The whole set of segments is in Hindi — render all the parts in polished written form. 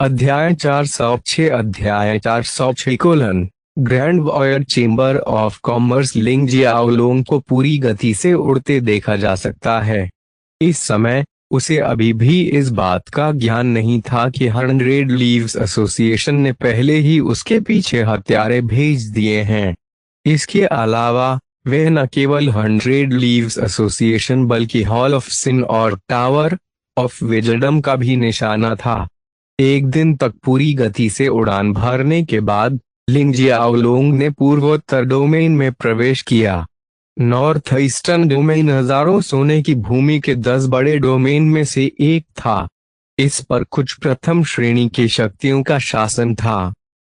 अध्याय 406 अध्याय 406 ग्रैंड वॉयर चेंबर ऑफ कॉमर्स। लिंग जियाओलोंग को पूरी गति से उड़ते देखा जा सकता है। इस समय उसे अभी भी इस बात का ज्ञान नहीं था कि 100 लीव्स एसोसिएशन ने पहले ही उसके पीछे हत्यारे भेज दिए हैं। इसके अलावा वह न केवल 100 लीव्स एसोसिएशन बल्कि हॉल ऑफ सिन और टावर ऑफ विजडम का भी निशाना था। एक दिन तक पूरी गति से उड़ान भरने के बाद लिंग जियाओलोंग ने पूर्वोत्तर डोमेन में प्रवेश किया। नॉर्थ ईस्टर्न डोमेन हजारों सोने की भूमि के 10 बड़े डोमेन में से एक था। इस पर कुछ प्रथम श्रेणी की शक्तियों का शासन था।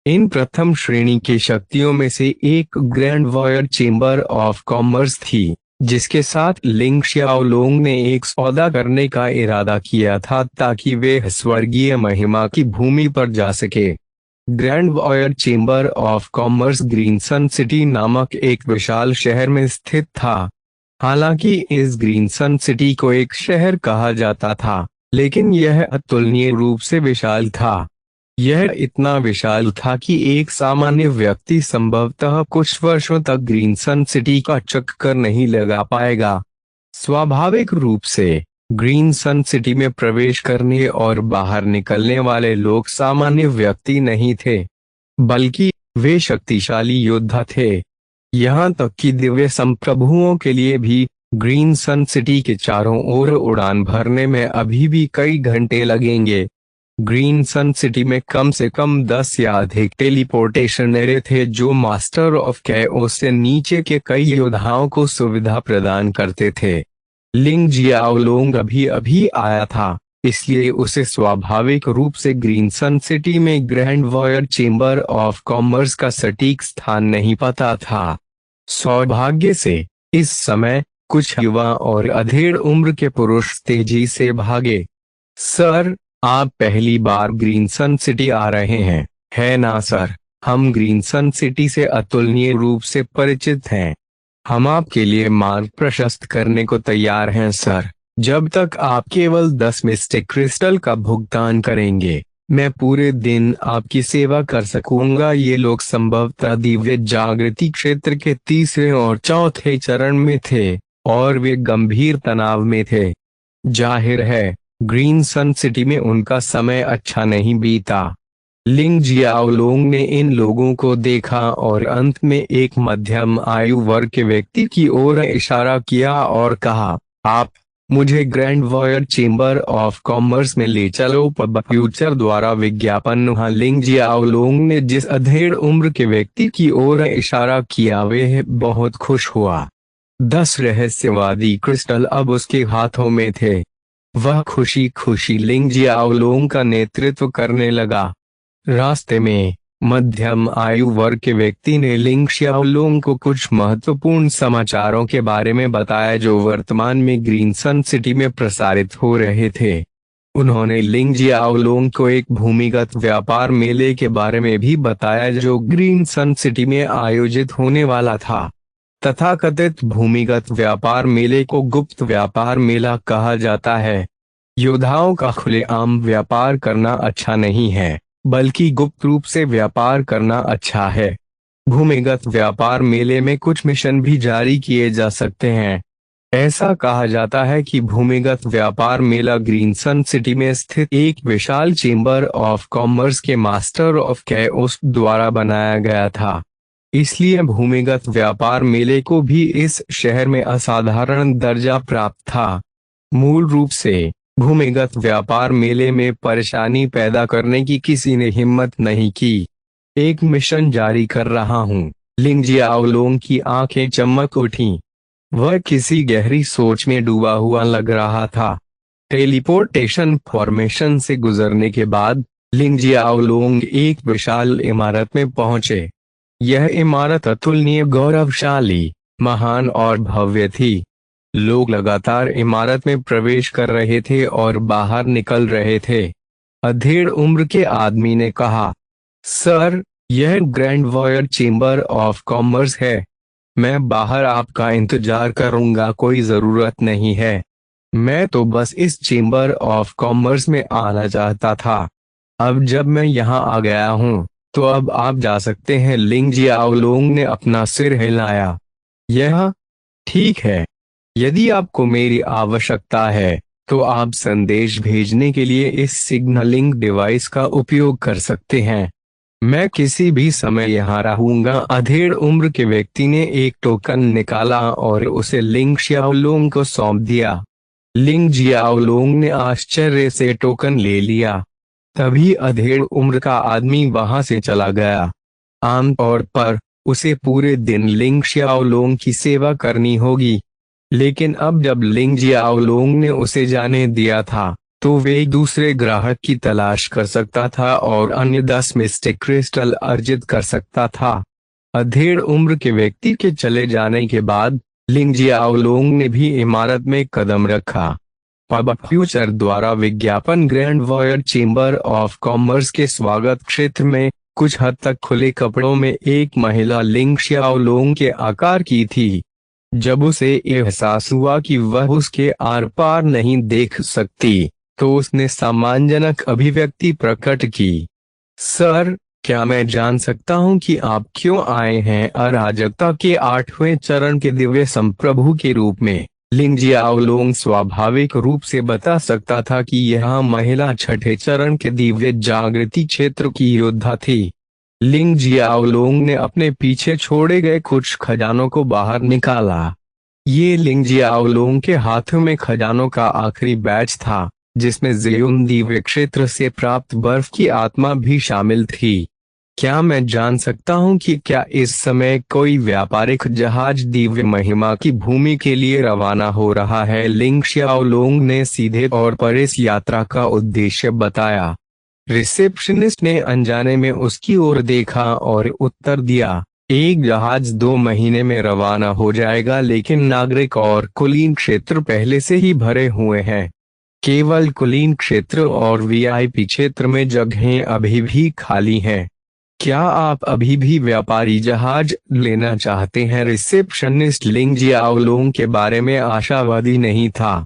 इन प्रथम श्रेणी की शक्तियों में से एक ग्रैंड वॉयर चेंबर ऑफ कॉमर्स थी, जिसके साथ लिंग जियाओलोंग ने एक सौदा करने का इरादा किया था ताकि वे स्वर्गीय महिमा की भूमि पर जा सके। ग्रैंड वॉयर chamber of commerce green sun city नामक एक विशाल शहर में स्थित था। हालांकि इस ग्रीन सन सिटी को एक शहर कहा जाता था, लेकिन यह अतुलनीय रूप से विशाल था। यह इतना विशाल था कि एक सामान्य व्यक्ति संभवतः कुछ वर्षों तक ग्रीन सन सिटी का चक्कर नहीं लगा पाएगा। स्वाभाविक रूप से ग्रीन सन सिटी में प्रवेश करने और बाहर निकलने वाले लोग सामान्य व्यक्ति नहीं थे, बल्कि वे शक्तिशाली योद्धा थे। यहाँ तक कि दिव्य संप्रभुओं के लिए भी ग्रीन सन सिटी के चारों ओर उड़ान भरने में अभी भी कई घंटे लगेंगे। ग्रीन सन सिटी में कम से कम 10 या अधिक टेलीपोर्टेशन एरे थे जो मास्टर ऑफ कैओस से नीचे के कई योद्धाओं को सुविधा प्रदान करते थे। लिंग जियाओलोंग अभी अभी आया था, इसलिए उसे स्वाभाविक रूप से ग्रीन सन सिटी में ग्रैंड वॉयर चेंबर ऑफ कॉमर्स का सटीक स्थान नहीं पता था। सौभाग्य से इस समय कुछ युवा और अधेड़ उम्र के पुरुष तेजी से भागे। सर, आप पहली बार ग्रीन सन सिटी आ रहे हैं, है ना सर? हम ग्रीन सन सिटी से अतुलनीय रूप से परिचित हैं। हम आपके लिए मार्ग प्रशस्त करने को तैयार हैं सर। जब तक आप केवल 10 मिस्टिक क्रिस्टल का भुगतान करेंगे, मैं पूरे दिन आपकी सेवा कर सकूंगा। ये लोग संभवतः दिव्य जागृति क्षेत्र के तीसरे और चौथे चरण में थे और वे गंभीर तनाव में थे। जाहिर है ग्रीन सन सिटी में उनका समय अच्छा नहीं बीता। लिंग जियाओलोंग ने इन लोगों को देखा और अंत में एक मध्यम आयु वर्ग के व्यक्ति की ओर इशारा किया और कहा, आप मुझे ग्रैंड वॉयर चेंबर ऑफ कॉमर्स में ले चलो। पब फ्यूचर द्वारा विज्ञापन। लिंग जियाओलोंग ने जिस अधेड़ उम्र के व्यक्ति की ओर इशारा किया वह बहुत खुश हुआ। 10 रहस्यवादी क्रिस्टल अब उसके हाथों में थे। वह खुशी खुशी लिंग जियाओलोंग का नेतृत्व करने लगा। रास्ते में मध्यम आयु वर्ग के व्यक्ति ने लिंग जियाओलोंग को कुछ महत्वपूर्ण समाचारों के बारे में बताया जो वर्तमान में ग्रीन सन सिटी में प्रसारित हो रहे थे। उन्होंने लिंग जियाओलोंग को एक भूमिगत व्यापार मेले के बारे में भी बताया जो ग्रीन सन सिटी में आयोजित होने वाला था। तथाकथित भूमिगत व्यापार मेले को गुप्त व्यापार मेला कहा जाता है। योद्धाओं का खुलेआम व्यापार करना अच्छा नहीं है, बल्कि गुप्त रूप से व्यापार करना अच्छा है। भूमिगत व्यापार मेले में कुछ मिशन भी जारी किए जा सकते हैं। ऐसा कहा जाता है कि भूमिगत व्यापार मेला ग्रीन सन सिटी में स्थित एक विशाल चेंबर ऑफ कॉमर्स के मास्टर ऑफ कैओस द्वारा बनाया गया था। इसलिए भूमिगत व्यापार मेले को भी इस शहर में असाधारण दर्जा प्राप्त था। मूल रूप से भूमिगत व्यापार मेले में परेशानी पैदा करने की किसी ने हिम्मत नहीं की। एक मिशन जारी कर रहा हूँ। लिंग जियाओलोंग की आंखें चमक उठीं। वह किसी गहरी सोच में डूबा हुआ लग रहा था। टेलीपोर्टेशन फॉर्मेशन से गुजरने के बाद लिंग जियाओलोंग एक विशाल इमारत में पहुंचे। यह इमारत अतुलनीय, गौरवशाली, महान और भव्य थी। लोग लगातार इमारत में प्रवेश कर रहे थे और बाहर निकल रहे थे। अधेड़ उम्र के आदमी ने कहा, सर, यह ग्रैंड वॉयर चेंबर ऑफ कॉमर्स है। मैं बाहर आपका इंतजार करूंगा, कोई जरूरत नहीं है। मैं तो बस इस चेंबर ऑफ कॉमर्स में आना चाहता था। अब जब मैं यहाँ आ गया हूँ तो अब आप जा सकते हैं। लिंग जियाओलोंग ने अपना सिर हिलाया। यह ठीक है। यदि आपको मेरी आवश्यकता है तो आप संदेश भेजने के लिए इस सिग्नलिंग डिवाइस का उपयोग कर सकते हैं। मैं किसी भी समय यहाँ रहूंगा। अधेड़ उम्र के व्यक्ति ने एक टोकन निकाला और उसे लिंग जियाओलोंग को सौंप दिया। लिंग जियाओलोंग ने आश्चर्य से टोकन ले लिया। तभी अधेड़ उम्र का आदमी वहां से चला गया। आमतौर पर उसे पूरे दिन लिंग जियाओलोंग की सेवा करनी होगी, लेकिन अब जब लिंग जियाओलोंग ने उसे जाने दिया था तो वे दूसरे ग्राहक की तलाश कर सकता था और अन्य 10 मिस्टिक क्रिस्टल अर्जित कर सकता था। अधेड़ उम्र के व्यक्ति के चले जाने के बाद लिंग जियाओलोंग ने भी इमारत में कदम रखा। पब फ्यूचर द्वारा विज्ञापन ग्रैंड वॉयर चेंबर ऑफ कॉमर्स के स्वागत क्षेत्र में कुछ हद तक खुले कपड़ों में एक महिला लिंग जियाओलोंग के आकार की थी। जब उसे एहसास हुआ कि वह उसके आर पार नहीं देख सकती तो उसने सम्मानजनक अभिव्यक्ति प्रकट की। सर, क्या मैं जान सकता हूं कि आप क्यों आए हैं? अराजकता के 8वें चरण के दिव्य संप्रभु के रूप में लिंग जियाओलोंग स्वाभाविक रूप से बता सकता था कि यह महिला 6ठे चरण के दिव्य जागृति क्षेत्र की योद्धा थी। लिंग जियाओलोंग ने अपने पीछे छोड़े गए कुछ खजानों को बाहर निकाला। ये लिंग जियाओलोंग के हाथों में खजानों का आखिरी बैच था, जिसमें ज़ेयुन दिव्य क्षेत्र से प्राप्त बर्फ की आत्मा भी शामिल थी। क्या मैं जान सकता हूं कि क्या इस समय कोई व्यापारिक जहाज दिव्य महिमा की भूमि के लिए रवाना हो रहा है? लिंग जियाओलोंग ने सीधे तौर पर इस यात्रा का उद्देश्य बताया। रिसेप्शनिस्ट ने अनजाने में उसकी ओर देखा और उत्तर दिया, एक जहाज 2 महीने में रवाना हो जाएगा, लेकिन नागरिक और कुलीन क्षेत्र पहले से ही भरे हुए हैं। केवल कुलीन क्षेत्र और वीआईपी क्षेत्र में जगहें अभी भी खाली हैं। क्या आप अभी भी व्यापारी जहाज लेना चाहते हैं? रिसेप्शनिस्ट लिंग जियाओलोंग के बारे में आशावादी नहीं था।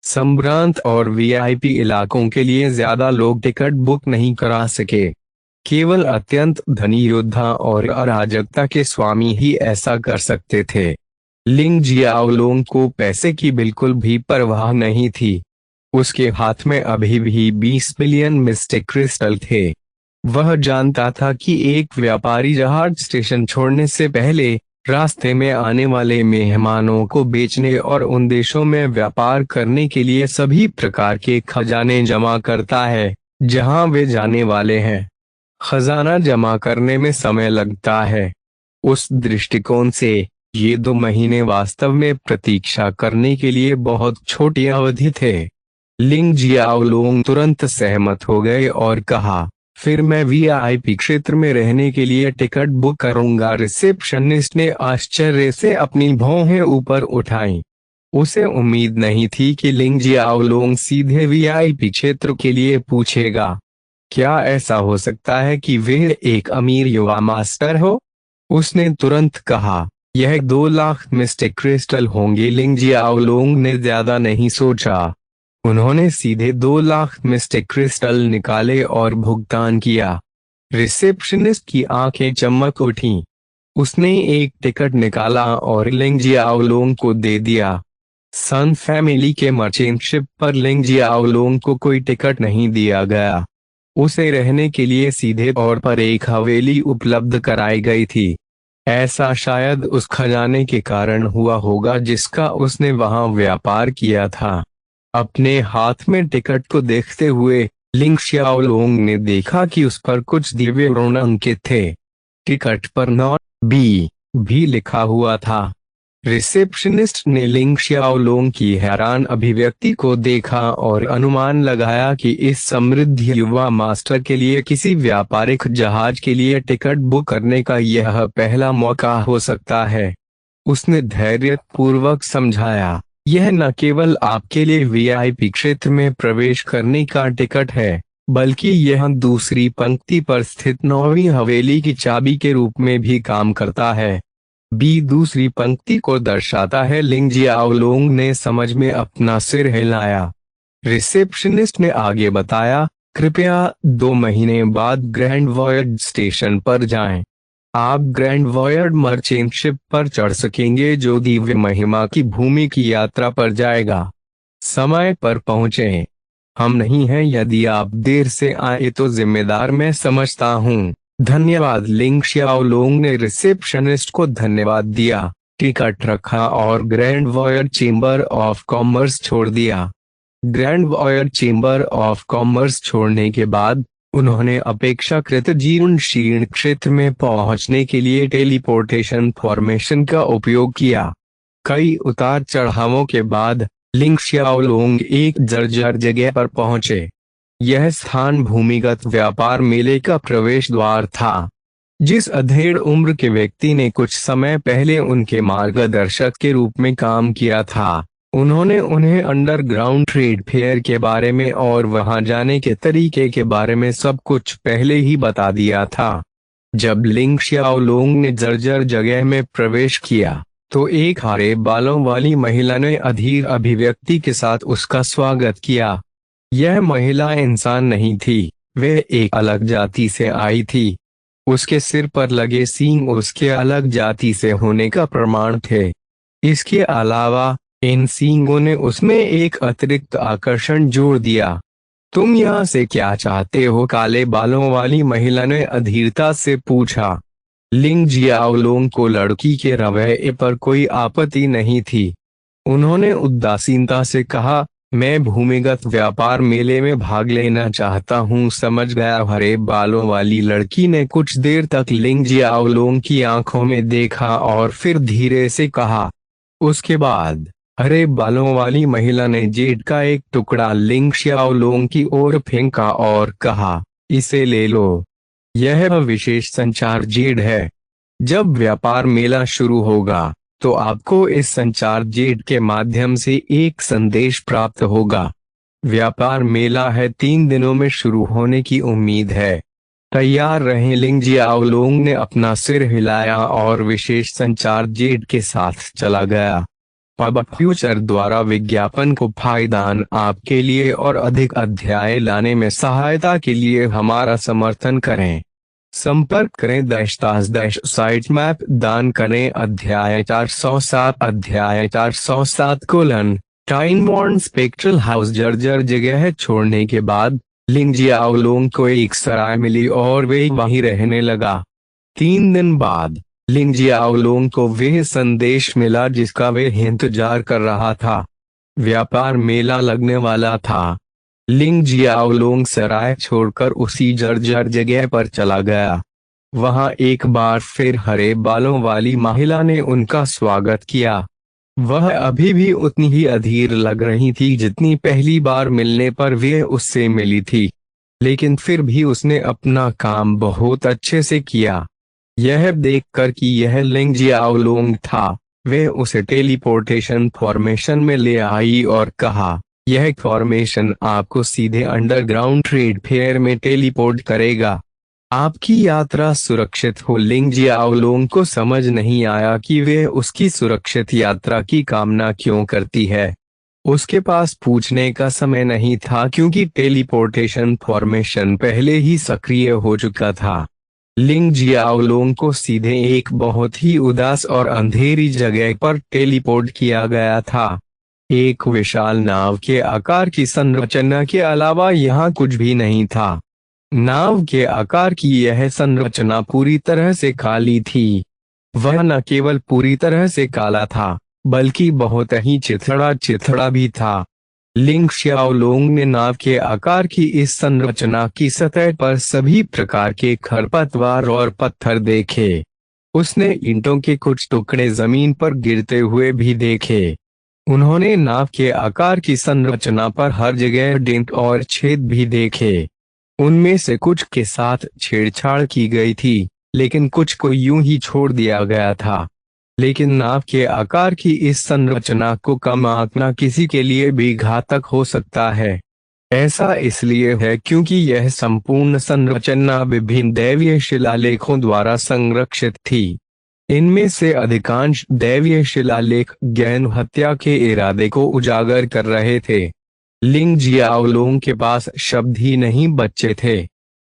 संभ्रांत और वीआईपी इलाकों के लिए ज्यादा लोग टिकट बुक नहीं करा सके। केवल अत्यंत धनी योद्धा और अराजकता के स्वामी ही ऐसा कर सकते थे। लिंग जियाओलोंग को पैसे की बिल्कुल भी परवाह नहीं थी। उसके हाथ में अभी भी 20 मिलियन मिस्टिक क्रिस्टल थे। वह जानता था कि एक व्यापारी जहाज स्टेशन छोड़ने से पहले रास्ते में आने वाले मेहमानों को बेचने और उन देशों में व्यापार करने के लिए सभी प्रकार के खजाने जमा करता है जहां वे जाने वाले हैं। खजाना जमा करने में समय लगता है। उस दृष्टिकोण से ये 2 महीने वास्तव में प्रतीक्षा करने के लिए बहुत छोटी अवधि थे। लिंग जियाओलोंग तुरंत सहमत हो गए और कहा, फिर मैं वीआईपी क्षेत्र में रहने के लिए टिकट बुक करूंगा। रिसेप्शनिस्ट ने आश्चर्य से अपनी भौहें ऊपर उठाईं। उसे उम्मीद नहीं थी कि लिंग जियाओलोंग सीधे वीआईपी क्षेत्र के लिए पूछेगा। क्या ऐसा हो सकता है कि वे एक अमीर युवा मास्टर हो? उसने तुरंत कहा, यह 2 लाख मिस्टिक क्रिस्टल होंगे। लिंग जियाओलोंग ने ज्यादा नहीं सोचा। उन्होंने सीधे 2 लाख मिस्टिक क्रिस्टल निकाले और भुगतान किया। रिसेप्शनिस्ट की आंखें चमक उठीं। उसने एक टिकट निकाला और लिंग जियाओलोंग को दे दिया। सन फैमिली के मर्चेंट शिप पर लिंग जियाओलोंग को कोई टिकट नहीं दिया गया। उसे रहने के लिए सीधे तौर पर एक हवेली उपलब्ध कराई गई थी। ऐसा शायद उस खजाने के कारण हुआ होगा जिसका उसने वहां व्यापार किया था। अपने हाथ में टिकट को देखते हुए लिंग जियाओलोंग ने देखा कि उस पर कुछ दिव्य ऋण अंकित थे। टिकट पर नॉट बी भी लिखा हुआ था। रिसेप्शनिस्ट ने लिंग जियाओलोंग की हैरान अभिव्यक्ति को देखा और अनुमान लगाया कि इस समृद्ध युवा मास्टर के लिए किसी व्यापारिक जहाज के लिए टिकट बुक करने का यह पहला मौका हो सकता है। उसने धैर्यपूर्वक समझाया, यह न केवल आपके लिए वीआईपी क्षेत्र में प्रवेश करने का टिकट है, बल्कि यह दूसरी पंक्ति पर स्थित 9वीं हवेली की चाबी के रूप में भी काम करता है। बी दूसरी पंक्ति को दर्शाता है। लिंग जियाओलोंग ने समझ में अपना सिर हिलाया। रिसेप्शनिस्ट ने आगे बताया, कृपया 2 महीने बाद ग्रैंड वॉयड स्टेशन पर जाएं। आप ग्रैंड वॉयड मर्चेंट शिप पर चढ़ सकेंगे जो दिव्य महिमा की भूमि की यात्रा पर जाएगा। समय पर पहुंचे। हम नहीं हैं, यदि आप देर से आए तो जिम्मेदार मैं समझता हूँ। धन्यवाद। लिंग शियाओलोंग ने रिसेप्शनिस्ट को धन्यवाद दिया, टिकट रखा और grand void chamber of commerce छोड़ दिया। Grand void chamber of commerce छोड़ने के बाद उन्होंने अपेक्षाकृत जीर्ण शीर्ण क्षेत्र में पहुंचने के लिए टेलीपोर्टेशन फॉर्मेशन का उपयोग किया। कई उतार चढ़ावों के बाद लिंग शियाओलोंग एक जर्जर जगह पर पहुंचे। यह स्थान भूमिगत व्यापार मेले का प्रवेश द्वार था। जिस अधेड़ उम्र के व्यक्ति ने कुछ समय पहले उनके मार्गदर्शक के रूप में काम किया था, उन्होंने उन्हें अंडरग्राउंड ट्रेड फेयर के बारे में और वहां जाने के तरीके के बारे में सब कुछ पहले ही बता दिया था। जब लिंग शियाओलोंग ने जर्जर जगह में प्रवेश किया तो एक हरे बालों वाली महिला ने अधीर अभिव्यक्ति के साथ उसका स्वागत किया। यह महिला इंसान नहीं थी, वह एक अलग जाति से आई थी। उसके सिर पर लगे सींग उसके अलग जाति से होने का प्रमाण थे। इसके अलावा इन सींगों ने उसमें एक अतिरिक्त आकर्षण जोड़ दिया। तुम यहाँ से क्या चाहते हो? काले बालों वाली महिला ने अधीरता से पूछा। लिंग जियाओलोंग को लड़की के रवैये पर कोई आपत्ति नहीं थी। उन्होंने उदासीनता से कहा, मैं भूमिगत व्यापार मेले में भाग लेना चाहता हूँ। समझ गया। हरे बालों वाली लड़की ने कुछ देर तक लिंग जियाओलोंग की आंखों में देखा और फिर धीरे से कहा। उसके बाद हरे बालों वाली महिला ने जेड का एक टुकड़ा लिंग शियाओलोंग की ओर फेंका और कहा, इसे ले लो। यह विशेष संचार जेड है। जब व्यापार मेला शुरू होगा तो आपको इस संचार जेड के माध्यम से एक संदेश प्राप्त होगा। व्यापार मेला है, 3 दिनों में शुरू होने की उम्मीद है। तैयार रहें। लिंग जियाओलोंग ने अपना सिर हिलाया और विशेष संचार जेड के साथ चला गया। अब फ्यूचर द्वारा विज्ञापन को फायदान आपके लिए और अधिक अध्याय लाने में सहायता के लिए हमारा समर्थन करें। संपर्क करें साइट मैप दान करें। अध्याय 407 टाइम बॉन्ड स्पेक्ट्रल हाउस जर्जर जगह छोड़ने के बाद लिंग जियाओलोंग को एक सराय मिली और वे वहीं रहने लगा। 3 दिन बाद लिंग जियाओलोंग को वह संदेश मिला जिसका वे इंतजार कर रहा था। व्यापार मेला लगने वाला था। लिंग जियाओलोंग सराय छोड़कर उसी जर्जर जगह पर चला गया। वहां एक बार फिर हरे बालों वाली महिला ने उनका स्वागत किया। वह अभी भी उतनी ही अधीर लग रही थी जितनी पहली बार मिलने पर वे उससे मिली थी, लेकिन फिर भी उसने अपना काम बहुत अच्छे से किया। यह देखकर कि यह लिंग जियाओलोंग था, वे उसे टेलीपोर्टेशन फॉर्मेशन में ले आई और कहा, यह फॉर्मेशन आपको सीधे अंडरग्राउंड ट्रेड फेयर में टेलीपोर्ट करेगा। आपकी यात्रा सुरक्षित हो। लिंग जियाओलोंग को समझ नहीं आया कि वे उसकी सुरक्षित यात्रा की कामना क्यों करती है। उसके पास पूछने का समय नहीं था क्योंकि टेलीपोर्टेशन फॉर्मेशन पहले ही सक्रिय हो चुका था। लिंग जियाओलोंग को सीधे एक बहुत ही उदास और अंधेरी जगह पर टेलीपोर्ट किया गया था। एक विशाल नाव के आकार की संरचना के अलावा यहाँ कुछ भी नहीं था। नाव के आकार की यह संरचना पूरी तरह से खाली थी। वह न केवल पूरी तरह से काला था बल्कि बहुत ही चिथड़ा भी था। लिंग शियाओलोंग ने नाव के आकार की इस संरचना की सतह पर सभी प्रकार के खरपतवार और पत्थर देखे। उसने ईंटों के कुछ टुकड़े जमीन पर गिरते हुए भी देखे। उन्होंने नाव के आकार की संरचना पर हर जगह डेंट और छेद भी देखे। उनमें से कुछ के साथ छेड़छाड़ की गई थी, लेकिन कुछ को यूं ही छोड़ दिया गया था। लेकिन नाव के आकार की इस संरचना को कम आंकना किसी के लिए भी घातक हो सकता है। ऐसा इसलिए है क्योंकि यह संपूर्ण संरचना विभिन्न दैवीय शिलालेखों द्वारा संरक्षित थी। इनमें से अधिकांश दैवीय शिलालेख गहन हत्या के इरादे को उजागर कर रहे थे। लिंग जियाओलोंग के पास शब्द ही नहीं बचे थे।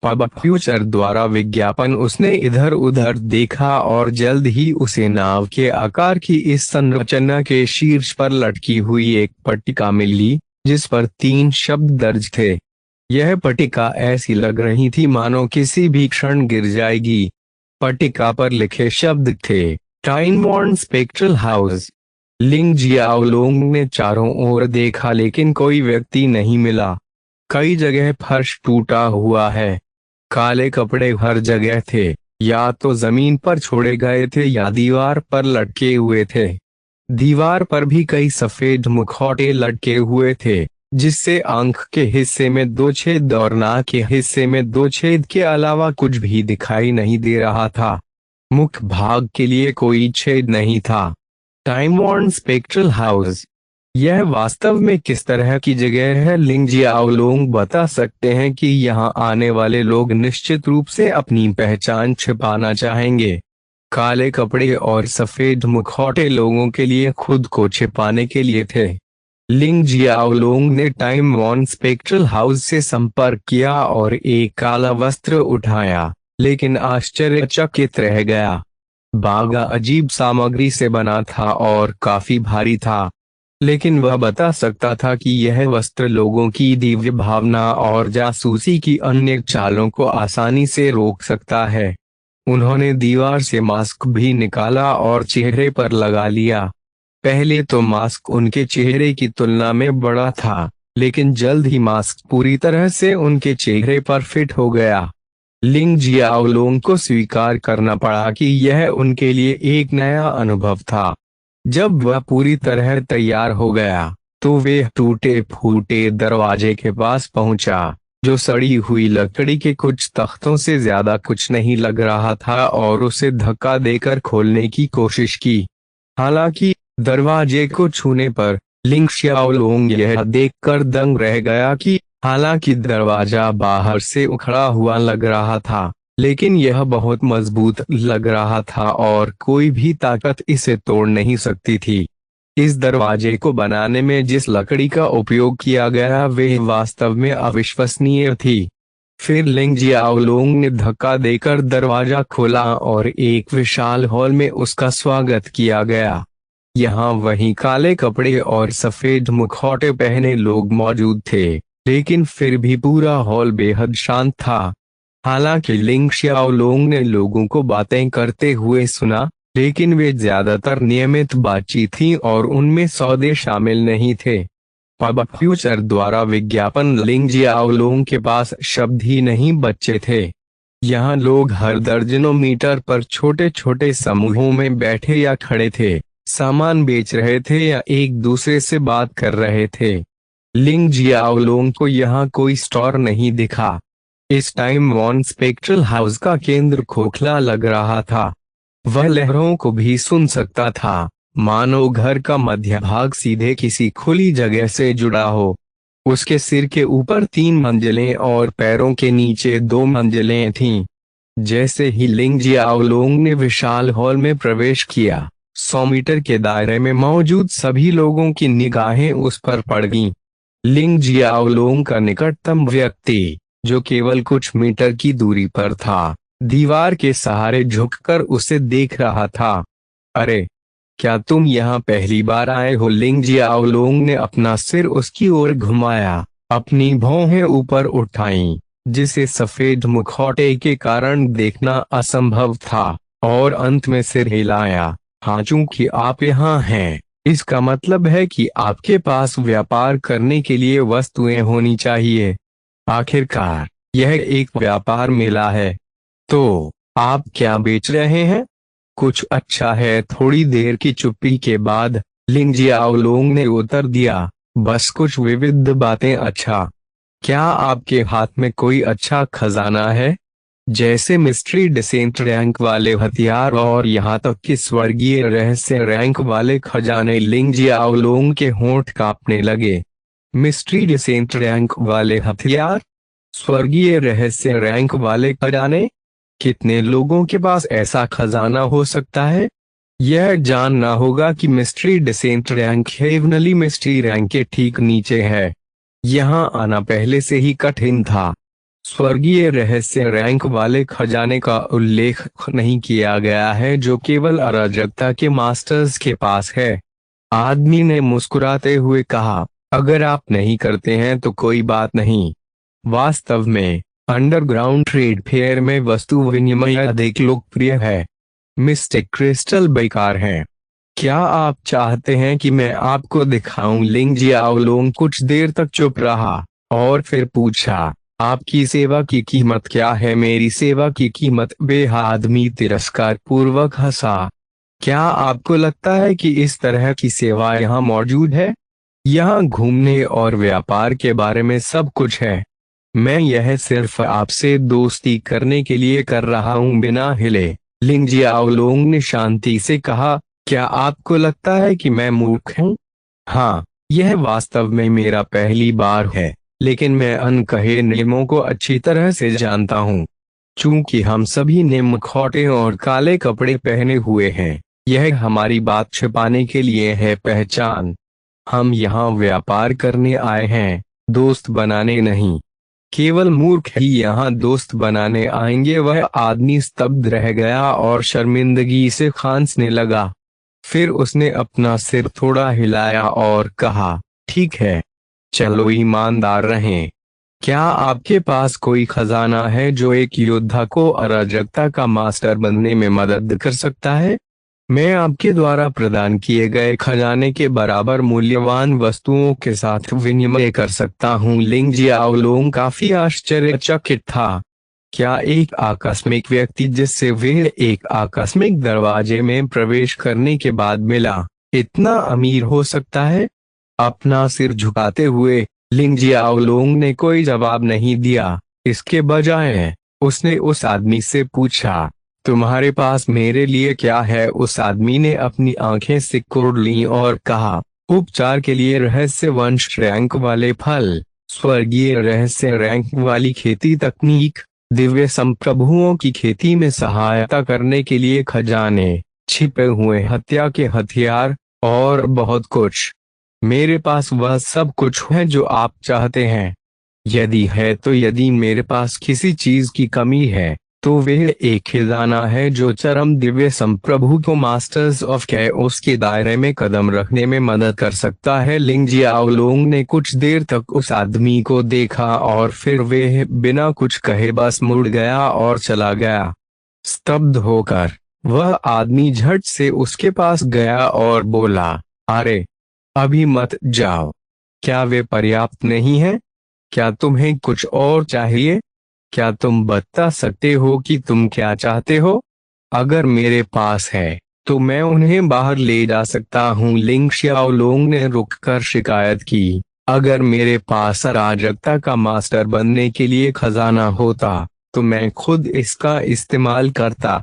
पब फ्यूचर द्वारा विज्ञापन उसने इधर उधर देखा और जल्द ही उसे नाव के आकार की इस संरचना के शीर्ष पर लटकी हुई एक पट्टिका मिली, जिस पर 3 शब्द दर्ज थे। यह पट्टिका ऐसी लग रही थी मानो किसी भी क्षण गिर जाएगी। पट्टिका पर लिखे शब्द थे, टाइम वॉर्न स्पेक्ट्रल हाउस। लिंग जियाओलोंग ने चारों ओर देखा लेकिन कोई व्यक्ति नहीं मिला। कई जगह फर्श टूटा हुआ है, काले कपड़े हर जगह थे, या तो जमीन पर छोड़े गए थे या दीवार पर लटके हुए थे। दीवार पर भी कई सफेद मुखौटे लटके हुए थे, जिससे आंख के हिस्से में 2 छेद और नाक के हिस्से में 2 छेद के अलावा कुछ भी दिखाई नहीं दे रहा था। मुख्य भाग के लिए कोई छेद नहीं था। टाइम वॉर्न स्पेक्ट्रल हाउस, यह वास्तव में किस तरह की जगह है? लिंग जियाओलोंग बता सकते हैं कि यहाँ आने वाले लोग निश्चित रूप से अपनी पहचान छिपाना चाहेंगे। काले कपड़े और सफेद मुखौटे लोगों के लिए खुद को छिपाने के लिए थे। लिंग जियाओलोंग ने टाइम वॉर्न स्पेक्ट्रल हाउस से संपर्क किया और एक काला वस्त्र उठाया, लेकिन आश्चर्यचकित रह गया। बागा अजीब सामग्री से बना था और काफी भारी था, लेकिन वह बता सकता था कि यह वस्त्र लोगों की दिव्य भावना और जासूसी की अन्य चालों को आसानी से रोक सकता है। उन्होंने दीवार से मास्क भी निकाला और चेहरे पर लगा लिया। पहले तो मास्क उनके चेहरे की तुलना में बड़ा था, लेकिन जल्द ही मास्क पूरी तरह से उनके चेहरे पर फिट हो गया। लिंग जियाओलोंग को स्वीकार करना पड़ा कि यह उनके लिए एक नया अनुभव था। जब वह पूरी तरह तैयार हो गया, तो वे टूटे फूटे दरवाजे के पास पहुंचा, जो सड़ी हुई लकड़ी के कुछ तख्तों से ज्यादा कुछ नहीं लग रहा था, और उसे धक्का देकर खोलने की कोशिश की। हालांकि दरवाजे को छूने पर लिंग जियाओलोंग यह देखकर दंग रह गया कि हालांकि दरवाजा बाहर से उखड़ा हुआ लग रहा था, लेकिन यह बहुत मजबूत लग रहा था और कोई भी ताकत इसे तोड़ नहीं सकती थी। इस दरवाजे को बनाने में जिस लकड़ी का उपयोग किया गया वह वास्तव में अविश्वसनीय थी। फिर लिंग जियाओलोंग ने धक्का देकर दरवाजा खोला और एक विशाल हॉल में उसका स्वागत किया गया। यहाँ वही काले कपड़े और सफेद मुखौटे पहने लोग मौजूद थे, लेकिन फिर भी पूरा हॉल बेहद शांत था। हालांकि लिंग जियाओलोंग ने लोगों को बातें करते हुए सुना, लेकिन वे ज्यादातर नियमित बातचीत थी और उनमें सौदे शामिल नहीं थे। पब फ्यूचर द्वारा विज्ञापन, लिंग जियाओलोंग के पास शब्द ही नहीं बचे थे। यहाँ लोग हर दर्जनों मीटर पर छोटे छोटे समूहों में बैठे या खड़े थे, सामान बेच रहे थे या एक दूसरे से बात कर रहे थे। लिंग जियाओलोंग को यहाँ कोई स्टोर नहीं दिखा। इस टाइम वॉर्न स्पेक्ट्रल हाउस का केंद्र खोखला लग रहा था। वह लहरों को भी सुन सकता था, मानो घर का मध्य भाग सीधे किसी खुली जगह से जुड़ा हो। उसके सिर के ऊपर 3 मंजिलें और पैरों के नीचे 2 मंजिलें थीं। जैसे ही लिंग जियाओलोंग ने विशाल हॉल में प्रवेश किया, 100 मीटर के दायरे में मौजूद सभी लोगों की निगाहें उस पर पड़ गईं। लिंग जियाओलोंग का निकटतम व्यक्ति, जो केवल कुछ मीटर की दूरी पर था, दीवार के सहारे झुककर उसे देख रहा था। अरे, क्या तुम यहाँ पहली बार आए हो? लिंग जियाओलोंग ने अपना सिर उसकी ओर घुमाया, अपनी भौहें ऊपर उठाईं, जिसे सफेद मुखौटे के कारण देखना असंभव था, और अंत में सिर हिलाया। हाँ, चूंकि आप यहाँ हैं, इसका मतलब है कि आपके पास व्यापार करने के लिए वस्तुएं होनी चाहिए। आखिरकार यह एक व्यापार मेला है। तो आप क्या बेच रहे हैं? कुछ अच्छा है। थोड़ी देर की चुप्पी के बाद लिंग जियाओलोंग ने उत्तर दिया, बस कुछ विविध बातें। अच्छा, क्या आपके हाथ में कोई अच्छा खजाना है? जैसे मिस्ट्री डिसेंट रैंक वाले हथियार और यहाँ तक कि स्वर्गीय रहस्य रैंक वाले खजाने। लिंग जियाओलोंग के होंठ कांपने लगे। मिस्ट्री डिसेंट रैंक वाले हथियार, स्वर्गीय रहस्य रैंक वाले खजाने? कितने लोगों के पास ऐसा खजाना हो सकता है? यह जानना होगा कि mystery descent rank heavenly mystery rank के ठीक नीचे है। यहाँ आना पहले से ही कठिन था। स्वर्गीय रहस्य रैंक वाले खजाने का उल्लेख नहीं किया गया है जो केवल अराजकता के मास्टर्स के पास है। आदमी ने मुस्कुराते हुए कहा, अगर आप नहीं करते हैं तो कोई बात नहीं। वास्तव में अंडरग्राउंड ट्रेड फेयर में वस्तु विनिमय अधिक लोकप्रिय है। मिस्टर क्रिस्टल बेकार है। क्या आप चाहते हैं कि मैं आपको दिखाऊं? लिंग जियाओलोंग कुछ देर तक चुप रहा और फिर पूछा, आपकी सेवा की कीमत क्या है? मेरी सेवा की कीमत? वे आदमी तिरस्कार पूर्वक हंसा। क्या आपको लगता है कि इस तरह की सेवा यहाँ मौजूद है? यहाँ घूमने और व्यापार के बारे में सब कुछ है। मैं यह सिर्फ आपसे दोस्ती करने के लिए कर रहा हूँ। बिना हिले लिंग जियाओलोंग ने शांति से कहा, क्या आपको लगता है कि मैं मूर्ख हूँ? हाँ, यह वास्तव में मेरा पहली बार है, लेकिन मैं अनकहे नियमों को अच्छी तरह से जानता हूँ। चूंकि हम सभी ने मुखौटे और काले कपड़े पहने हुए हैं, यह हमारी बात छिपाने के लिए है पहचान। हम यहाँ व्यापार करने आए हैं, दोस्त बनाने नहीं। केवल मूर्ख ही यहाँ दोस्त बनाने आएंगे। वह आदमी स्तब्ध रह गया और शर्मिंदगी से खांसने लगा। फिर उसने अपना सिर थोड़ा हिलाया और कहा, ठीक है, चलो ईमानदार रहें। क्या आपके पास कोई खजाना है जो एक योद्धा को अराजकता का मास्टर बनने में मदद कर सकता है? मैं आपके द्वारा प्रदान किए गए खजाने के बराबर मूल्यवान वस्तुओं के साथ विनिमय कर सकता हूँ। लिंग जियाओलोंग काफी आश्चर्यचकित था। क्या एक आकस्मिक व्यक्ति जिससे वे एक आकस्मिक दरवाजे में प्रवेश करने के बाद मिला, इतना अमीर हो सकता है? अपना सिर झुकाते हुए लिंग जियाओलोंग ने कोई जवाब नहीं दिया। इसके बजाय उसने उस आदमी से पूछा, तुम्हारे पास मेरे लिए क्या है? उस आदमी ने अपनी आंखें सिकुड़ लीं और कहा, उपचार के लिए रहस्य वंश रैंक वाले फल, स्वर्गीय रहस्य रैंक वाली खेती तकनीक, दिव्य संप्रभुओं की खेती में सहायता करने के लिए खजाने, छिपे हुए हत्या के हथियार और बहुत कुछ। मेरे पास वह सब कुछ है जो आप चाहते हैं। यदि है तो यदि मेरे पास किसी चीज की कमी है तो वह एक खजाना है जो चरम दिव्य संप्रभु को मास्टर्स ऑफ कैओस के दायरे में कदम रखने में मदद कर सकता है। लिंग जियाओलोंग ने कुछ देर तक उस आदमी को देखा और फिर वह बिना कुछ कहे बस मुड़ गया और चला गया। स्तब्ध होकर वह आदमी झट से उसके पास गया और बोला, अरे, अभी मत जाओ। क्या वे पर्याप्त नहीं है? क्या तुम्हें कुछ और चाहिए? क्या तुम बता सकते हो कि तुम क्या चाहते हो? अगर मेरे पास है तो मैं उन्हें बाहर ले जा सकता हूँ। लिंग शियाओलोंग ने रुककर शिकायत की, अगर मेरे पास अराजकता का मास्टर बनने के लिए खजाना होता तो मैं खुद इसका इस्तेमाल करता।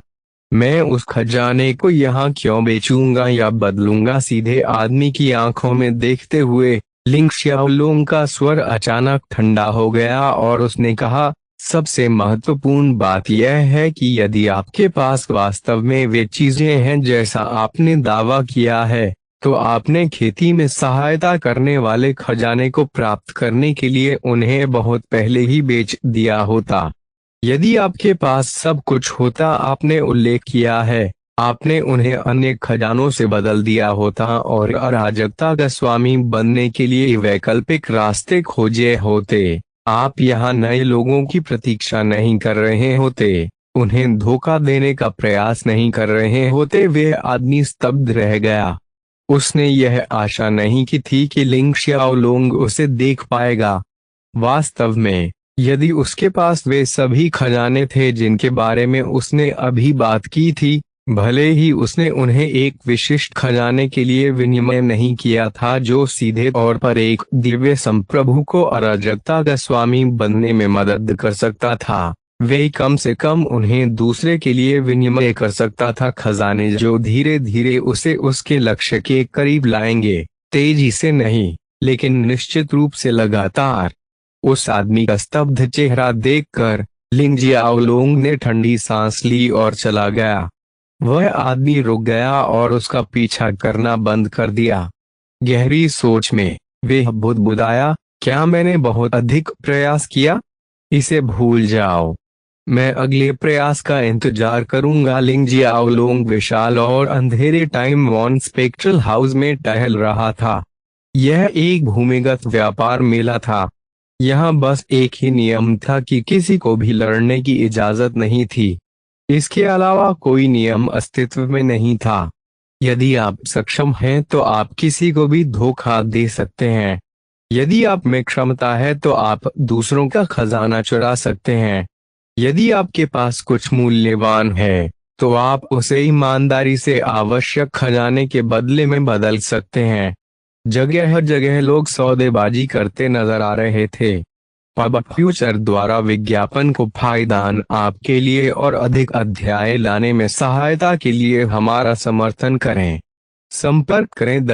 मैं उस खजाने को यहाँ क्यों बेचूंगा या बदलूंगा? सीधे आदमी की आंखों में देखते हुए लिंग शियाओलोंग का स्वर अचानक ठंडा हो गया और उसने कहा, सबसे महत्वपूर्ण बात यह है कि यदि आपके पास वास्तव में वे चीजें हैं जैसा आपने दावा किया है, तो आपने खेती में सहायता करने वाले खजाने को प्राप्त करने के लिए उन्हें बहुत पहले ही बेच दिया होता। यदि आपके पास सब कुछ होता, आपने उल्लेख किया है, आपने उन्हें अन्य खजानों से बदल दिया होता और अराजकता का स्वामी बनने के लिए वैकल्पिक रास्ते खोजे होते। आप यहाँ नए लोगों की प्रतीक्षा नहीं कर रहे होते, उन्हें धोखा देने का प्रयास नहीं कर रहे होते। वे आदमी स्तब्ध रह गया। उसने यह आशा नहीं की थी कि लिंग शियाओलोंग उसे देख पाएगा। वास्तव में यदि उसके पास वे सभी खजाने थे जिनके बारे में उसने अभी बात की थी, भले ही उसने उन्हें एक विशिष्ट खजाने के लिए विनिमय नहीं किया था जो सीधे तौर पर एक दिव्य संप्रभु को अराजकता का स्वामी बनने में मदद कर सकता था, वे कम से कम उन्हें दूसरे के लिए विनिमय कर सकता था। खजाने जो धीरे धीरे उसे उसके लक्ष्य के करीब लाएंगे, तेजी से नहीं लेकिन निश्चित रूप से लगातार। उस आदमी का स्तब्ध चेहरा देखकर लिंग जियाओलोंग ने ठंडी सांस ली और चला गया। वह आदमी रुक गया और उसका पीछा करना बंद कर दिया। गहरी सोच में वह बुदबुदाया, क्या मैंने बहुत अधिक प्रयास किया? इसे भूल जाओ। मैं अगले प्रयास का इंतजार करूंगा। लिंग जियाओलोंग विशाल और अंधेरे टाइम वॉन स्पेक्ट्रल हाउस में टहल रहा था। यह एक भूमिगत व्यापार मेला था। यहाँ बस एक ही नियम था कि किसी को भी लड़ने की इजाजत नहीं थी। इसके अलावा कोई नियम अस्तित्व में नहीं था। यदि आप सक्षम हैं तो आप किसी को भी धोखा दे सकते हैं। यदि आप में क्षमता है तो आप दूसरों का खजाना चुरा सकते हैं। यदि आपके पास कुछ मूल्यवान है तो आप उसे ईमानदारी से आवश्यक खजाने के बदले में बदल सकते हैं। जगह हर जगह लोग सौदेबाजी करते नजर आ रहे थे। अब फ्यूचर द्वारा विज्ञापन को फायदान आपके लिए और अधिक अध्याय लाने में सहायता के लिए हमारा समर्थन करें। संपर्क करें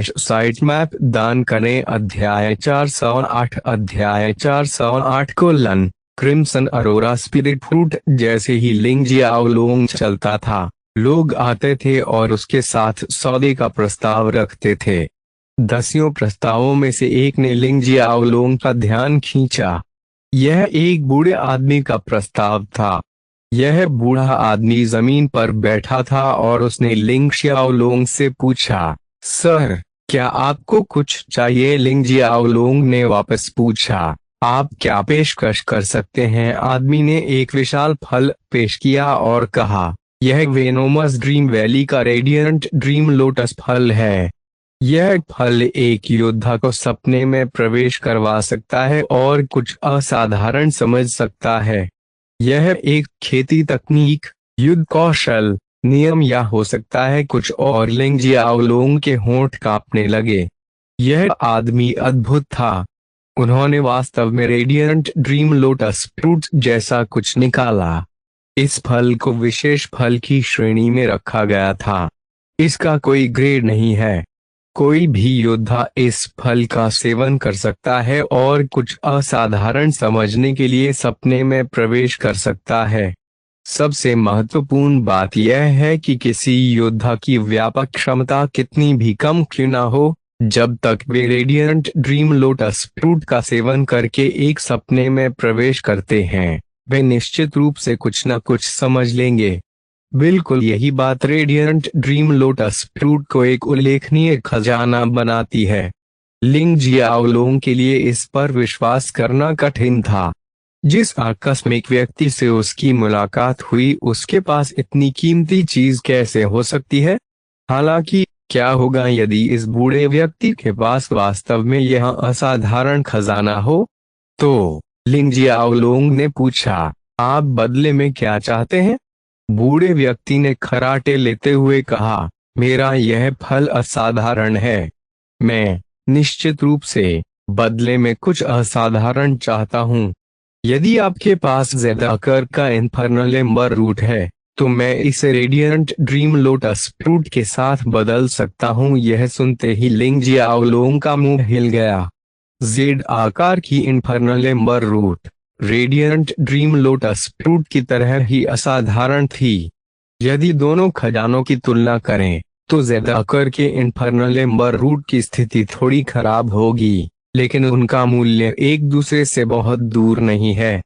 साइट मैप दान करें। अध्याय 408 अध्याय 408 क्रिम्सन अरोरा स्पिरिट फ्रूट। जैसे ही लिंग जियाओलोंग चलता था, लोग आते थे और उसके साथ सौदे का प्रस्ताव रखते थे। दसियों प्रस्तावों में से एक ने लिंग जियाओलोंग का ध्यान खींचा। यह एक बूढ़े आदमी का प्रस्ताव था। यह बूढ़ा आदमी जमीन पर बैठा था और उसने लिंग जियाओलोंग से पूछा, सर, क्या आपको कुछ चाहिए? लिंग जियाओलोंग ने वापस पूछा, आप क्या पेशकश कर सकते हैं? आदमी ने एक विशाल फल पेश किया और कहा, यह वेनोमस ड्रीम वैली का रेडियंट ड्रीम लोटस फल है। यह फल एक योद्धा को सपने में प्रवेश करवा सकता है और कुछ असाधारण समझ सकता है। यह एक खेती तकनीक, युद्ध कौशल, नियम या हो सकता है कुछ और। लिंग जियाओलोंग के होंठ कांपने लगे। यह आदमी अद्भुत था। उन्होंने वास्तव में रेडियंट ड्रीम लोटस फ्रूट जैसा कुछ निकाला। इस फल को विशेष फल की श्रेणी में रखा गया था। इसका कोई ग्रेड नहीं है। कोई भी योद्धा इस फल का सेवन कर सकता है और कुछ असाधारण समझने के लिए सपने में प्रवेश कर सकता है। सबसे महत्वपूर्ण बात यह है कि किसी योद्धा की व्यापक क्षमता कितनी भी कम क्यों न हो, जब तक वे रेडियंट ड्रीम लोटस फ्रूट का सेवन करके एक सपने में प्रवेश करते हैं, वे निश्चित रूप से कुछ न कुछ समझ लेंगे। बिल्कुल यही बात रेडियंट ड्रीम लोटस फ्रूट को एक उल्लेखनीय खजाना बनाती है। लिंग जियाओलोंग के लिए इस पर विश्वास करना कठिन था। जिस आकस्मिक व्यक्ति से उसकी मुलाकात हुई उसके पास इतनी कीमती चीज कैसे हो सकती है? हालांकि क्या होगा यदि इस बूढ़े व्यक्ति के पास वास्तव में यह असाधारण खजाना हो? तो लिंग जियाओलोंग ने पूछा, आप बदले में क्या चाहते हैं? बूढ़े व्यक्ति ने खराटे लेते हुए कहा, मेरा यह फल असाधारण है। मैं निश्चित रूप से बदले में कुछ असाधारण चाहता हूँ। यदि आपके पास ज़ेदाकर का इन्फर्नल एम्बर रूट है तो मैं इसे रेडियंट ड्रीम लोटस फ्रूट के साथ बदल सकता हूँ। यह सुनते ही लिंग जियाओलोंग का मुंह हिल गया। जेड आकार की infernal ember root radiant dream lotus fruit की तरह ही असाधारण थी। यदि दोनों खजानों की तुलना करें तो ज़ेदाकर के इन्फर्नल एम्बर रूट की स्थिति थोड़ी खराब होगी, लेकिन उनका मूल्य एक दूसरे से बहुत दूर नहीं है।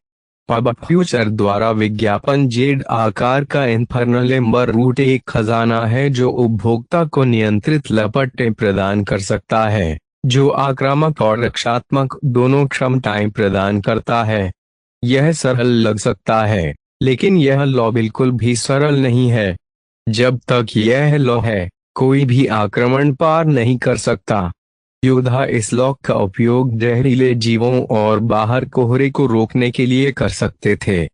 अब फ्यूचर द्वारा विज्ञापन जेड आकार का इन्फर्नल एम्बर रूट एक खजाना है जो उपभोक्ता को नियंत्रित लपटें प्रदान कर सकता है, जो आक्रामक और रक्षात्मक दोनों क्षमताएं प्रदान करता है। यह सरल लग सकता है, लेकिन यह लॉ बिल्कुल भी सरल नहीं है। जब तक यह लॉ है, कोई भी आक्रमण पार नहीं कर सकता। योद्धा इस लॉ का उपयोग जहरीले जीवों और बाहर कोहरे को रोकने के लिए कर सकते थे।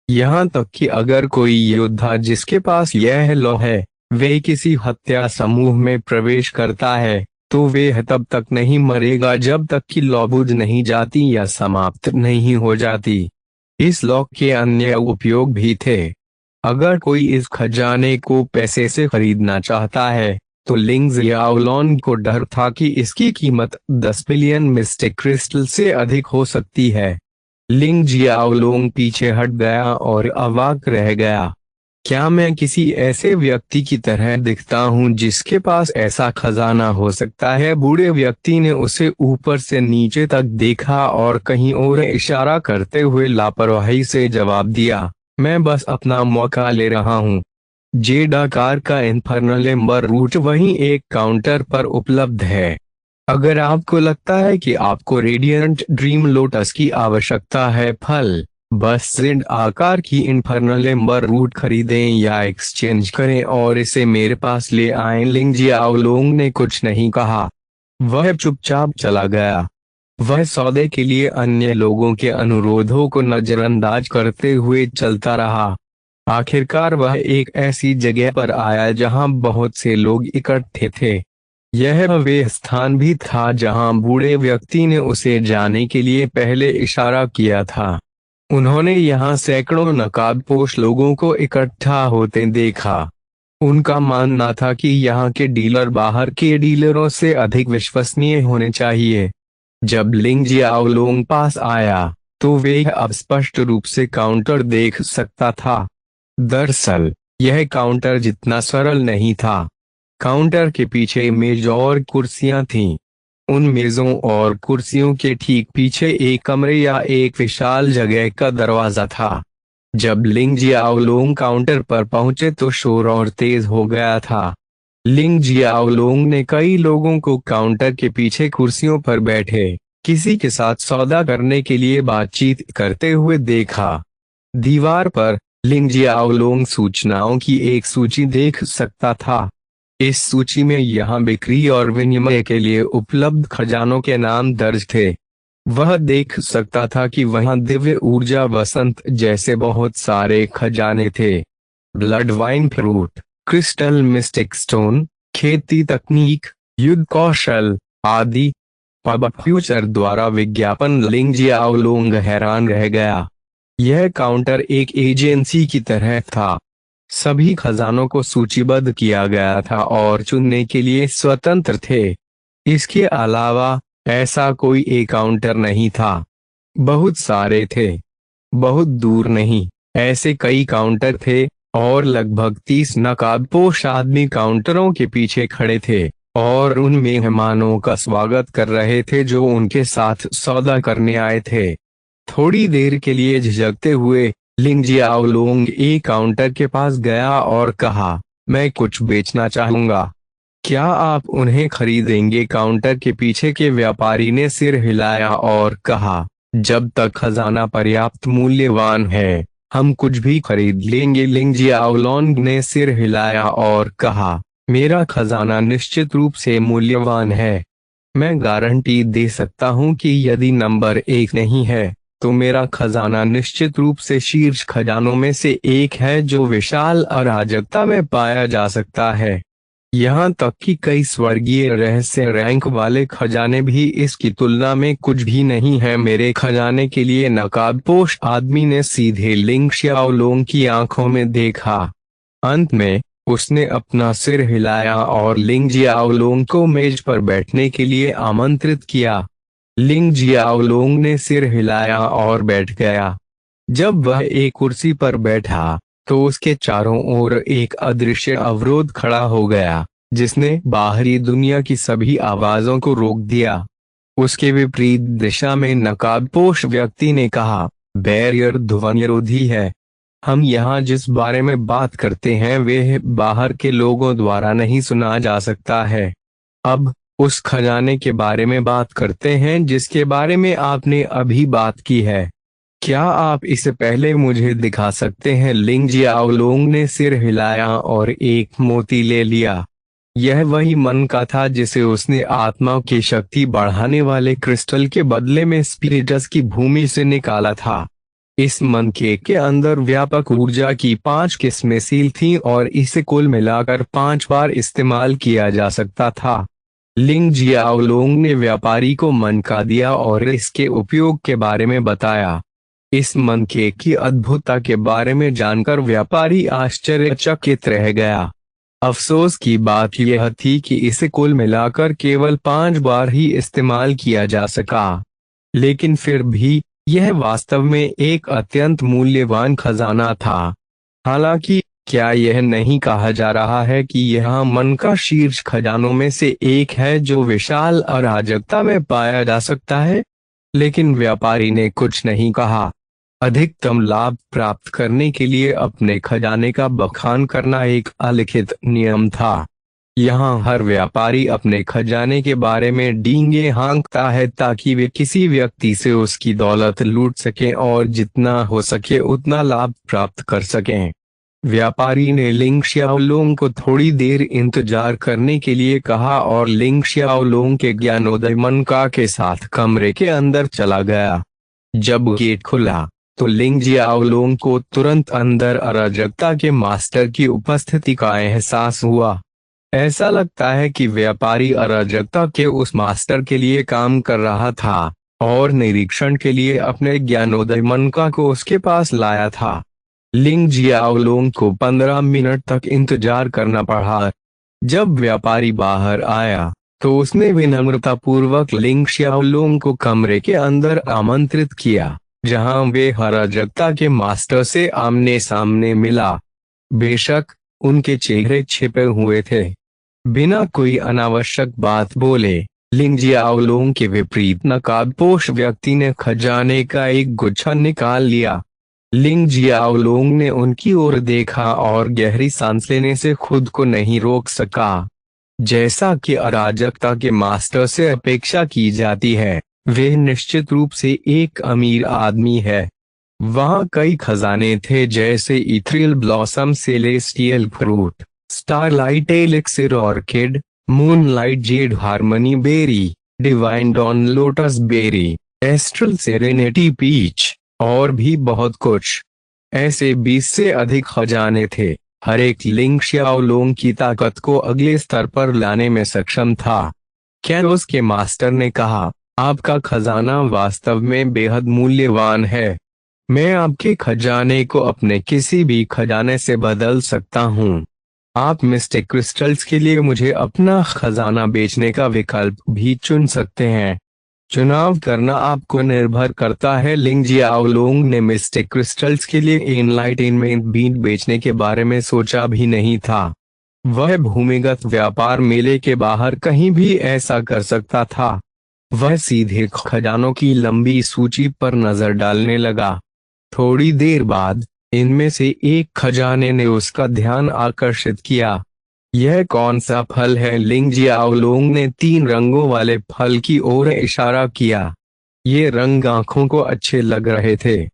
यहाँ तक कि अगर कोई योद्धा जिसके पास यह लॉ है, वे किसी हत्या समूह में प्रवेश करता है, तो वे तब तक नहीं मरेगा जब तक कि लॉ बुझ नहीं जाती या समाप्त नहीं हो जाती। इस लॉ के अन्य उपयोग भी थे। अगर कोई इस खजाने को पैसे से खरीदना चाहता है तो लिंग जियाओलोंग को डर था कि इसकी कीमत 10 बिलियन मिस्टिक क्रिस्टल से अधिक हो सकती है। लिंग जियाओलोंग पीछे हट गया और अवाक रह गया। क्या मैं किसी ऐसे व्यक्ति की तरह दिखता हूँ जिसके पास ऐसा खजाना हो सकता है? बूढ़े व्यक्ति ने उसे ऊपर से नीचे तक देखा और कहीं और इशारा करते हुए लापरवाही से जवाब दिया, मैं बस अपना मौका ले रहा हूँ। जेड आकार का इन्फर्नल एम्बर रूट वहीं एक काउंटर पर उपलब्ध है। अगर आपको लगता है कि आपको रेडिएंट ड्रीम लोटस की आवश्यकता है फल, बस जेड आकार की इन्फर्नल एम्बर रूट खरीदें या एक्सचेंज करें और इसे मेरे पास ले आएं। लिंग जियाओलोंग ने कुछ नहीं कहा। वह चुपचाप चला गया। वह सौदे के लिए अन्य लोगों के अनुरोधों को नजरअंदाज करते हुए चलता रहा। आखिरकार वह एक ऐसी जगह पर आया जहां बहुत से लोग इकट्ठे थे। यह वे स्थान भी था जहां बूढ़े व्यक्ति ने उसे जाने के लिए पहले इशारा किया था। उन्होंने यहाँ सैकड़ों नकाबपोश लोगों को इकट्ठा होते देखा। उनका मानना था कि यहाँ के डीलर बाहर के डीलरों से अधिक विश्वसनीय होने चाहिए। जब लिंग जियाओलोंग पास आया तो वे अब स्पष्ट रूप से काउंटर देख सकता था। दरअसल यह काउंटर जितना सरल नहीं था। काउंटर के पीछे मेज और कुर्सियां थीं। उन मेजों और कुर्सियों के ठीक पीछे एक कमरे या एक विशाल जगह का दरवाजा था। जब लिंग जियाओलोंग काउंटर पर पहुंचे तो शोर और तेज हो गया था। लिंग जियाओलोंग ने कई लोगों को काउंटर के पीछे कुर्सियों पर बैठे किसी के साथ सौदा करने के लिए बातचीत करते हुए देखा। दीवार पर लिंग जियाओलोंग सूचनाओं की एक सूची देख सकता था। इस सूची में यहाँ बिक्री और विनिमय के लिए उपलब्ध खजानों के नाम दर्ज थे। वह देख सकता था कि वहां दिव्य ऊर्जा वसंत जैसे बहुत सारे खजाने थे। Blood wine fruit, crystal mistake stone, खेती तकनीक, युद्ध कौशल आदि। पब फ्यूचर द्वारा विज्ञापन। लिंग जियाओलोंग हैरान रह गया। यह काउंटर एक एजेंसी की तरह था। सभी खजानों को सूचीबद्ध किया गया था और चुनने के लिए स्वतंत्र थे। इसके अलावा ऐसा कोई एक काउंटर नहीं था। बहुत सारे थे। बहुत दूर नहीं, ऐसे कई काउंटर थे और लगभग 30 नकाबपोश आदमी काउंटरों के पीछे खड़े थे और उन मेहमानों का स्वागत कर रहे थे जो उनके साथ सौदा करने आए थे। थोड़ी देर के लिए झिझकते हुए लिंग जियाओलोंग एक काउंटर के पास गया और कहा, मैं कुछ बेचना चाहूंगा, क्या आप उन्हें खरीदेंगे? काउंटर के पीछे के व्यापारी ने सिर हिलाया और कहा, जब तक खजाना पर्याप्त मूल्यवान है हम कुछ भी खरीद लेंगे। लिंग जियाओलोंग ने सिर हिलाया और कहा, मेरा खजाना निश्चित रूप से मूल्यवान है। मैं गारंटी दे सकता हूँ कि यदि नंबर 1 नहीं है तो मेरा खजाना निश्चित रूप से शीर्ष खजानों में से एक है जो विशाल अराजकता में पाया जा सकता है। यहाँ तक कि कई स्वर्गीय रहस्य रैंक वाले खजाने भी इसकी तुलना में कुछ भी नहीं है। मेरे खजाने के लिए नकाबपोश आदमी ने सीधे लिंग जियाओलोंग की आंखों में देखा। अंत में उसने अपना सिर हिलाया और लिंग जियाओलोंग को मेज पर बैठने के लिए आमंत्रित किया। लिंग जियाओलोंग ने सिर हिलाया और बैठ गया। जब वह एक कुर्सी पर बैठा तो उसके चारों ओर एक अदृश्य अवरोध खड़ा हो गया जिसने बाहरी दुनिया की सभी आवाजों को रोक दिया। उसके विपरीत दिशा में नकाबपोश व्यक्ति ने कहा, बैरियर ध्वनिरोधी है। हम यहाँ जिस बारे में बात करते हैं वे बाहर के लोगों द्वारा नहीं सुना जा सकता है। अब उस खजाने के बारे में बात करते हैं जिसके बारे में आपने अभी बात की है। क्या आप इसे पहले मुझे दिखा सकते हैं? लिंग जियाओलोंग ने सिर हिलाया और एक मोती ले लिया। यह वही मन का था जिसे उसने आत्मा की शक्ति बढ़ाने वाले क्रिस्टल के बदले में स्पिरिटस की भूमि से निकाला था। इस मनके के अंदर व्यापक ऊर्जा की 5 किस्में सील थीं और इसे कुल मिलाकर 5 बार इस्तेमाल किया जा सकता था। लिंग जियाओलोंग ने व्यापारी को मनका दिया और इसके उपयोग के बारे में बताया। इस मनके की अद्भुतता के बारे में जानकर व्यापारी आश्चर्यचकित रह गया। अफसोस की बात यह थी कि इसे कुल मिलाकर केवल 5 बार ही इस्तेमाल किया जा सका। लेकिन फिर भी यह वास्तव में एक अत्यंत मूल्यवान खजाना था। हालांकि क्या यह नहीं कहा जा रहा है कि यह मन का शीर्ष खजानों में से एक है जो विशाल अराजकता में पाया जा सकता है? लेकिन व्यापारी ने कुछ नहीं कहा। अधिकतम लाभ प्राप्त करने के लिए अपने खजाने का बखान करना एक अलिखित नियम था। यहाँ हर व्यापारी अपने खजाने के बारे में डींगे हाँकता है ताकि वे किसी व्यक्ति से उसकी दौलत लूट सकें और जितना हो सके उतना लाभ प्राप्त कर सकें। व्यापारी ने लिंग शियाओलोंग को थोड़ी देर इंतजार करने के लिए कहा और लिंग शियाओलोंग के ज्ञानोदय मन का के साथ कमरे के अंदर चला गया। जब गेट खुला तो लिंग जियाओलोंग को तुरंत अंदर अराजकता के मास्टर की उपस्थिति का एहसास हुआ। ऐसा लगता है कि व्यापारी अराजकता के उस मास्टर के लिए काम कर रहा था और निरीक्षण के लिए अपने ज्ञानोदय मनका को उसके पास लाया था। लिंग जियाओलोंग को 15 मिनट तक इंतजार करना पड़ा। जब व्यापारी बाहर आया तो उसने विनम्रता पूर्वक लिंग शियाओलोंग को कमरे के अंदर आमंत्रित किया, जहां वे अराजकता के मास्टर से आमने सामने मिला। बेशक उनके चेहरे छिपे हुए थे। बिना कोई अनावश्यक बात बोले लिंग जियाओलोंग के विपरीत नकाबपोश व्यक्ति ने खजाने का एक गुच्छा निकाल लिया। लिंग जियाओलोंग ने उनकी ओर देखा और गहरी सांस लेने से खुद को नहीं रोक सका। जैसा कि अराजकता के मास्टर से अपेक्षा की जाती है, वे निश्चित रूप से एक अमीर आदमी है। वहाँ कई खजाने थे जैसे ethereal blossom, celestial fruit, starlight elixir orchid, moonlight jade, harmony berry, divine dawn lotus berry, astral serenity peach और भी बहुत कुछ। ऐसे 20 से अधिक खजाने थे। हर एक लिंग शियाओलोंग की ताकत को अगले स्तर पर लाने में सक्षम था। कैरोस के मास्टर ने कहा, आपका खजाना वास्तव में बेहद मूल्यवान है। मैं आपके खजाने को अपने किसी भी खजाने से बदल सकता हूँ। आप मिस्टिक क्रिस्टल्स के लिए मुझे अपना खजाना बेचने का विकल्प भी चुन सकते हैं। चुनाव करना आपको निर्भर करता है। लिंग जियाओलोंग ने मिस्टिक क्रिस्टल्स के लिए एनलाइटेनमेंट बीट बेचने के बारे में सोचा भी नहीं था। वह भूमिगत व्यापार मेले के बाहर कहीं भी ऐसा कर सकता था। वह सीधे खजानों की लंबी सूची पर नजर डालने लगा। थोड़ी देर बाद इनमें से एक खजाने ने उसका ध्यान आकर्षित किया। यह कौन सा फल है? लिंग जियाओलोंग ने 3 रंगों वाले फल की ओर इशारा किया। ये रंग आंखों को अच्छे लग रहे थे।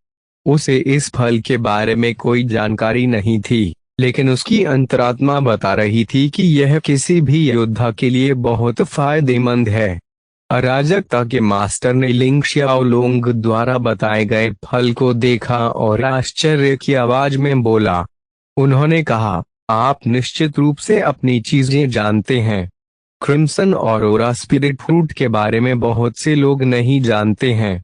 उसे इस फल के बारे में कोई जानकारी नहीं थी, लेकिन उसकी अंतरात्मा बता रही थी कि यह किसी भी योद्धा के लिए बहुत फायदेमंद है। अराजकता के मास्टर ने लिंग शियाओलोंग द्वारा बताए गए फल को देखा और आश्चर्य की आवाज में बोला। उन्होंने कहा, आप निश्चित रूप से अपनी चीजें जानते हैं। क्रिम्सन ऑरोरा स्पिरिट फ्रूट के बारे में बहुत से लोग नहीं जानते हैं।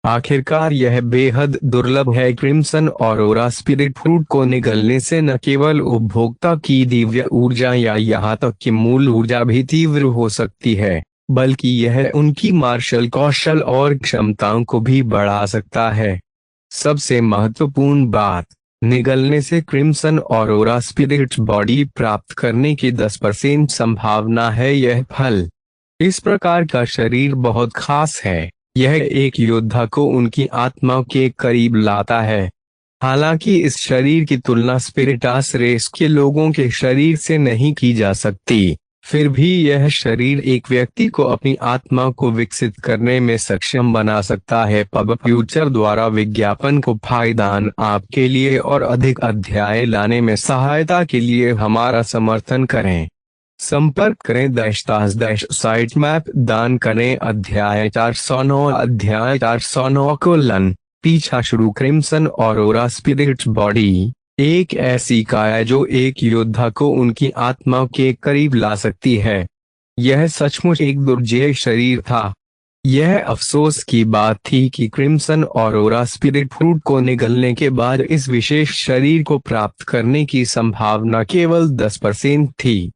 आखिरकार यह बेहद दुर्लभ है। क्रिम्सन ऑरोरा स्पिरिट फ्रूट को निगलने से न केवल उपभोक्ता की दिव्य ऊर्जा या यहाँ तक कि मूल ऊर्जा भी तीव्र हो सकती है, बल्कि यह उनकी मार्शल कौशल और क्षमताओं को भी बढ़ा सकता है। सबसे महत्वपूर्ण बात, निगलने से क्रिम्सन ऑरोरा स्पिरिट बॉडी प्राप्त करने की 10% संभावना है। यह फल इस प्रकार का शरीर बहुत खास है। यह एक योद्धा को उनकी आत्मा के करीब लाता है। हालांकि इस शरीर की तुलना स्पिरिटास रेस के लोगों के शरीर से नहीं की जा सकती, फिर भी यह शरीर एक व्यक्ति को अपनी आत्मा को विकसित करने में सक्षम बना सकता है। पब फ्यूचर द्वारा विज्ञापन को फायदान आपके लिए और अधिक अध्याय लाने में सहायता के लिए हमारा समर्थन करें। संपर्क करें -- मैप दान करें। अध्याय 409 पीछा शुरू। क्रिम्सन ऑरोरा स्पिरिट बॉडी एक ऐसी काया जो एक योद्धा को उनकी आत्मा के करीब ला सकती है। यह सचमुच एक दुर्जेय शरीर था। यह अफसोस की बात थी कि क्रिम्सन ऑरोरा स्पिरिट फ्रूट को निगलने के बाद इस विशेष शरीर को प्राप्त करने की संभावना केवल 10% थी।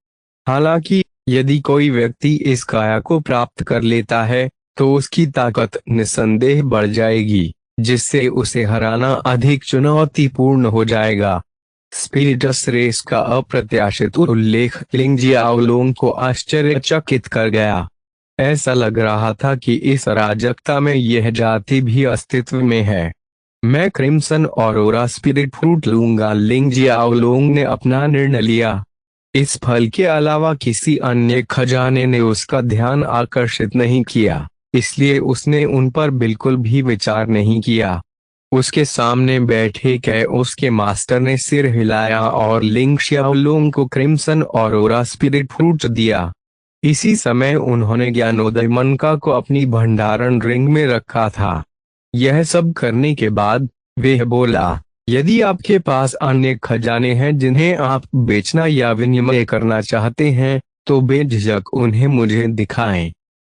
हालांकि यदि कोई व्यक्ति इस काया को प्राप्त कर लेता है तो उसकी ताकत निस्संदेह बढ़ जाएगी, जिससे उसे हराना अधिक चुनौतीपूर्ण हो जाएगा। स्पिरिटस रेस का अप्रत्याशित उल्लेख लिंग जियाओलोंग को आश्चर्यचकित कर गया। ऐसा लग रहा था कि इस अराजकता में यह जाति भी अस्तित्व में है। मैं क्रिम्सन ऑरोरा स्पिरिट फ्रूट लूंगा, लिंग जियाओलोंग ने अपना निर्णय लिया। इस फल के अलावा किसी अन्य खजाने ने उसका ध्यान आकर्षित नहीं किया, इसलिए उसने उन पर बिल्कुल भी विचार नहीं किया। उसके सामने बैठे कैओस के मास्टर ने सिर हिलाया और लिंग शियाओलोंग को क्रिम्सन ऑरोरा स्पिरिट फ्रूट दिया। इसी समय उन्होंने ज्ञानोदय मनका को अपनी भंडारण रिंग में रखा था। यह सब करने के बाद वह बोला, यदि आपके पास अन्य खजाने हैं जिन्हें आप बेचना या विनिमय करना चाहते हैं, तो बेझिझक उन्हें मुझे दिखाएं।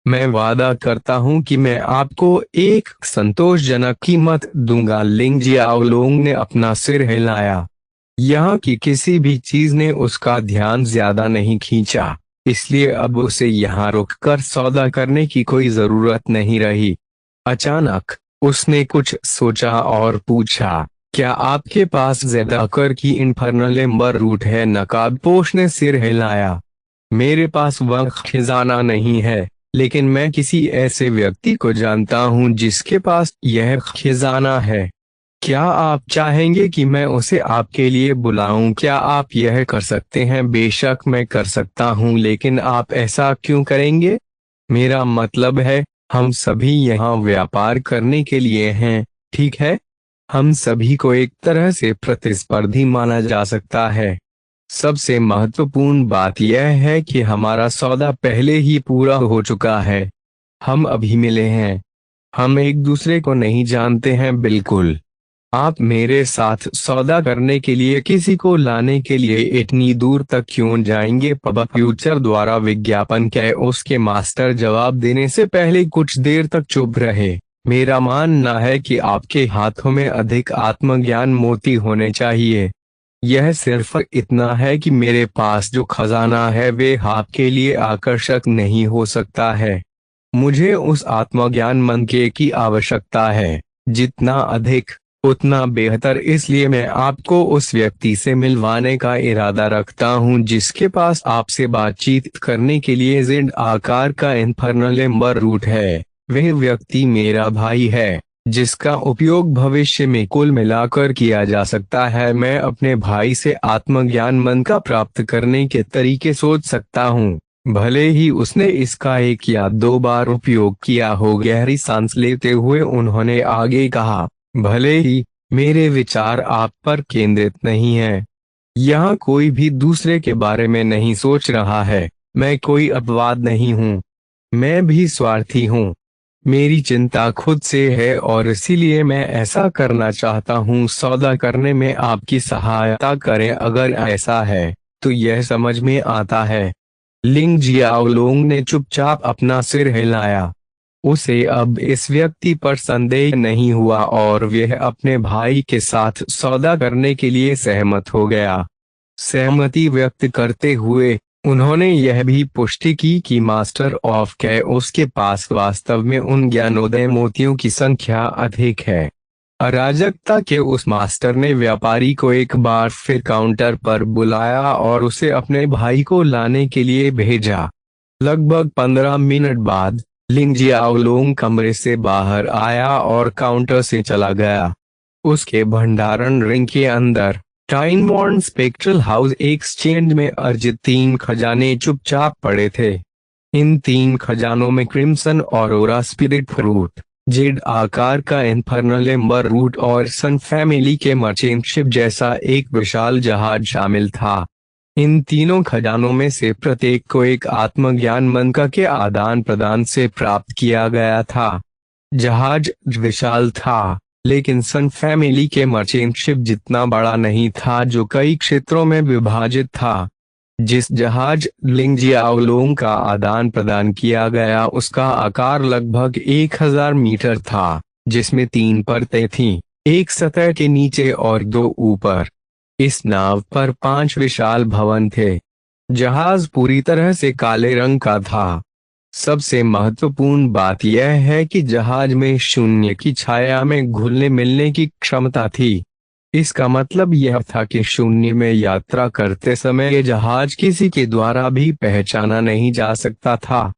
मैं वादा करता हूं कि मैं आपको एक संतोषजनक कीमत दूंगा। लिंग जियाओलोंग ने अपना सिर हिलाया। यहाँ की किसी भी चीज ने उसका ध्यान ज्यादा नहीं खींचा, इसलिए अब उसे यहाँ रुककर सौदा करने की कोई जरूरत नहीं रही। अचानक उसने कुछ सोचा और पूछा, क्या आपके पास ज़ेदाकर की इन्फर्नल एम्बर रूट है? नकाबपोश ने सिर हिलाया। मेरे पास वह खजाना नहीं है, लेकिन मैं किसी ऐसे व्यक्ति को जानता हूँ जिसके पास यह खजाना है। क्या आप चाहेंगे कि मैं उसे आपके लिए बुलाऊं? क्या आप यह कर सकते हैं? बेशक मैं कर सकता हूं, लेकिन आप ऐसा क्यों करेंगे? मेरा मतलब है, हम सभी यहाँ व्यापार करने के लिए हैं, ठीक है? हम सभी को एक तरह से प्रतिस्पर्धी माना जा सकता है। सबसे महत्वपूर्ण बात यह है कि हमारा सौदा पहले ही पूरा हो चुका है। हम अभी मिले हैं। हम एक दूसरे को नहीं जानते हैं बिल्कुल। आप मेरे साथ सौदा करने के लिए किसी को लाने के लिए इतनी दूर तक क्यों जाएंगे? पब फ्यूचर द्वारा विज्ञापन कैओस के मास्टर जवाब देने से पहले कुछ देर तक चुप रहे। मेरा मानना है कि आपके हाथों में अधिक आत्मज्ञान मोती होने चाहिए। यह सिर्फ इतना है कि मेरे पास जो खजाना है वे आपके लिए आकर्षक नहीं हो सकता है। मुझे उस आत्मज्ञान मनके की आवश्यकता है। जितना अधिक उतना बेहतर, इसलिए मैं आपको उस व्यक्ति से मिलवाने का इरादा रखता हूं जिसके पास आपसे बातचीत करने के लिए जेड आकार का इन्फर्नल एम्बर रूट है। वह व्यक्ति मेरा भाई है, जिसका उपयोग भविष्य में कुल मिलाकर किया जा सकता है। मैं अपने भाई से आत्मज्ञान मन का प्राप्त करने के तरीके सोच सकता हूँ, भले ही उसने इसका एक या दो बार उपयोग किया हो। गहरी सांस लेते हुए उन्होंने आगे कहा, भले ही मेरे विचार आप पर केंद्रित नहीं है। यहाँ कोई भी दूसरे के बारे में नहीं सोच रहा है। मैं कोई अपवाद नहीं हूँ। मैं भी स्वार्थी हूँ। मेरी चिंता खुद से है और इसीलिए मैं ऐसा करना चाहता हूँ। सौदा करने में आपकी सहायता करें। अगर ऐसा है तो यह समझ में आता है। लिंग जियाओलोंग ने चुपचाप अपना सिर हिलाया। उसे अब इस व्यक्ति पर संदेह नहीं हुआ और वह अपने भाई के साथ सौदा करने के लिए सहमत हो गया। सहमति व्यक्त करते हुए उन्होंने यह भी पुष्टि की कि मास्टर ऑफ कैओस के पास वास्तव में उन ज्ञानोदय मोतियों की संख्या अधिक है। अराजकता के उस मास्टर ने व्यापारी को एक बार फिर काउंटर पर बुलाया और उसे अपने भाई को लाने के लिए भेजा। लगभग 15 मिनट बाद लिंग जियाओलोंग कमरे से बाहर आया और काउंटर से चला गया। उसके भंडारण रिंग के अंदर time warn spectral house exchange में अर्जित 3 खजाने चुपचाप पड़े थे। इन 3 खजानों में crimson aurora spirit fruit, Z आकार का इन्फर्नल एम्बर रूट और सन फैमिली के मर्चेंट शिप जैसा एक विशाल जहाज शामिल था। इन तीनों खजानों में से प्रत्येक को एक आत्मज्ञान मनका के आदान प्रदान से प्राप्त किया गया था। जहाज विशाल था, लेकिन सन फैमिली के मर्चेंट शिप जितना बड़ा नहीं था, जो कई क्षेत्रों में विभाजित था। जिस जहाज लिंग जियाओलोंग का आदान प्रदान किया गया उसका आकार लगभग 1000 मीटर था, जिसमें 3 परतें थीं, एक सतह के नीचे और 2 ऊपर। इस नाव पर 5 विशाल भवन थे। जहाज पूरी तरह से काले रंग का था। सबसे महत्वपूर्ण बात यह है कि जहाज में शून्य की छाया में घुलने मिलने की क्षमता थी। इसका मतलब यह था कि शून्य में यात्रा करते समय ये जहाज किसी के द्वारा भी पहचाना नहीं जा सकता था।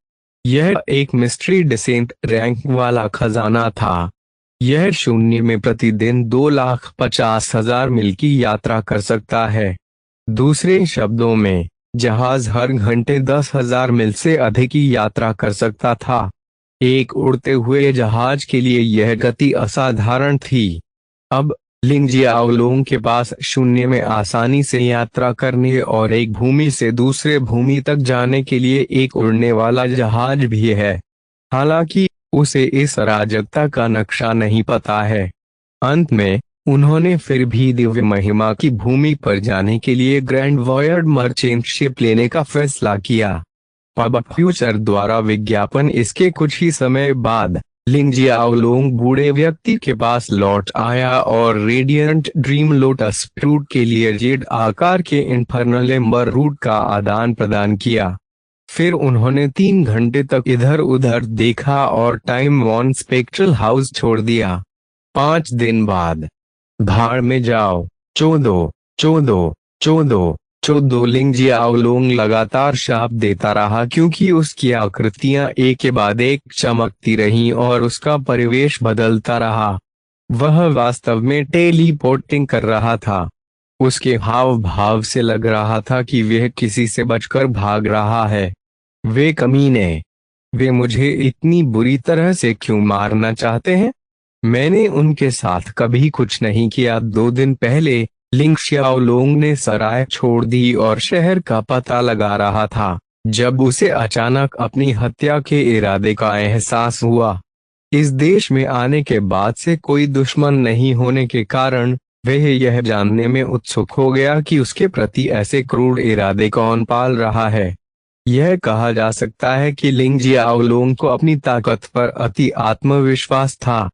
यह एक मिस्ट्री डिसेंट रैंक वाला खजाना था। यह शून्य में प्रतिदिन 2,50,000 मील की यात्रा कर सकता है। दूसरे शब्दों में, जहाज हर घंटे 10,000 मील से अधिक की यात्रा कर सकता था। एक उड़ते हुए जहाज के लिए यह गति असाधारण थी। अब लिंग जियाओलोंग के पास शून्य में आसानी से यात्रा करने और एक भूमि से दूसरे भूमि तक जाने के लिए एक उड़ने वाला जहाज भी है। हालांकि उसे इस अराजकता का नक्शा नहीं पता है। अंत में उन्होंने फिर भी दिव्य महिमा की भूमि पर जाने के लिए ग्रैंड वॉयड मर्चेंट शिप लेने का फैसला किया। अब फ्यूचर द्वारा विज्ञापन इसके कुछ ही समय बाद लिंग जियाओलोंग बूढ़े व्यक्ति के पास लौट आया और रेडियंट ड्रीम लोटस फ्रूट के लिए जेड आकार के इन्फर्नल एम्बर रूट का आदान प्रदान किया। फिर उन्होंने 3 घंटे तक इधर उधर देखा और टाइम वॉन स्पेक्ट्रल हाउस छोड़ दिया। 5 दिन बाद, भाड़ में जाओ, चोदो चोदो चोदो चोदो। लिंग जियाओलोंग लगातार शाप देता रहा क्योंकि उसकी आकृतियां एक के बाद एक चमकती रहीं और उसका परिवेश बदलता रहा। वह वास्तव में टेलीपोर्टिंग कर रहा था। उसके हाव भाव से लग रहा था कि वह किसी से बचकर भाग रहा है। वे कमीने, वे मुझे इतनी बुरी तरह से क्यों मारना चाहते हैं? मैंने उनके साथ कभी कुछ नहीं किया। 2 दिन पहले लिंग शियाओलोंग ने सराय छोड़ दी और शहर का पता लगा रहा था जब उसे अचानक अपनी हत्या के इरादे का एहसास हुआ। इस देश में आने के बाद से कोई दुश्मन नहीं होने के कारण वह यह जानने में उत्सुक हो गया कि उसके प्रति ऐसे क्रूर इरादे कौन पाल रहा है। यह कहा जा सकता है कि लिंग जियाओलोंग को अपनी ताकत पर अति आत्मविश्वास था।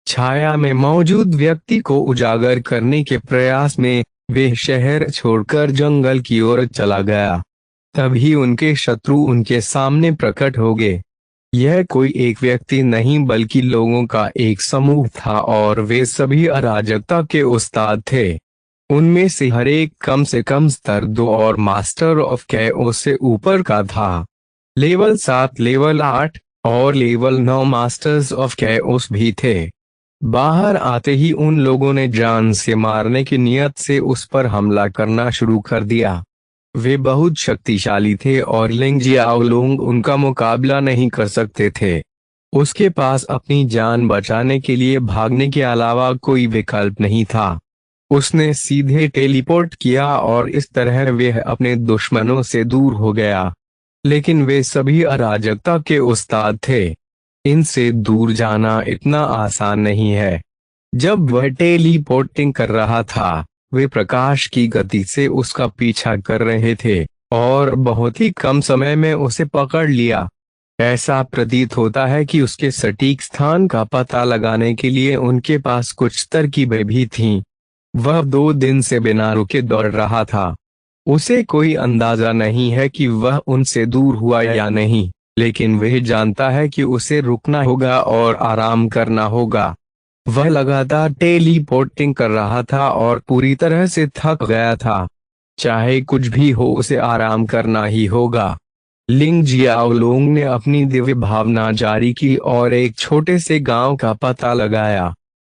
छाया में मौजूद व्यक्ति को उजागर करने के प्रयास में वे शहर छोड़कर जंगल की ओर चला गया। तभी उनके शत्रु उनके सामने प्रकट हो गए। यह कोई एक व्यक्ति नहीं बल्कि लोगों का एक समूह था और वे सभी अराजकता के उस्ताद थे। उनमें से हर एक कम से कम स्तर 2 और मास्टर ऑफ कैओस से ऊपर का था। लेवल 7, लेवल 8 और लेवल 9 मास्टर्स ऑफ कैओस भी थे। बाहर आते ही उन लोगों ने जान से मारने की नियत से उस पर हमला करना शुरू कर दिया। वे बहुत शक्तिशाली थे और लिंग जियाओलोंग उनका मुकाबला नहीं कर सकते थे। उसके पास अपनी जान बचाने के लिए भागने के अलावा कोई विकल्प नहीं था। उसने सीधे टेलीपोर्ट किया और इस तरह वह अपने दुश्मनों से दूर हो गया। लेकिन वे सभी अराजकता के उस्ताद थे। इनसे दूर जाना इतना आसान नहीं है। जब वह टेलीपोर्टिंग कर रहा था, वे प्रकाश की गति से उसका पीछा कर रहे थे और बहुत ही कम समय में उसे पकड़ लिया। ऐसा प्रतीत होता है कि उसके सटीक स्थान का पता लगाने के लिए उनके पास कुछ तरकीबें भी थीं। वह 2 दिन से बिना रुके दौड़ रहा था। उसे कोई अंदाजा नहीं है कि वह उनसे दूर हुआ या नहीं, लेकिन वह जानता है कि उसे रुकना होगा और आराम करना होगा। वह लगातार टेलीपोर्टिंग कर रहा था और पूरी तरह से थक गया था। चाहे कुछ भी हो, उसे आराम करना ही होगा। लिंग जियाओलोंग ने अपनी दिव्य भावना जारी की और एक छोटे से गांव का पता लगाया।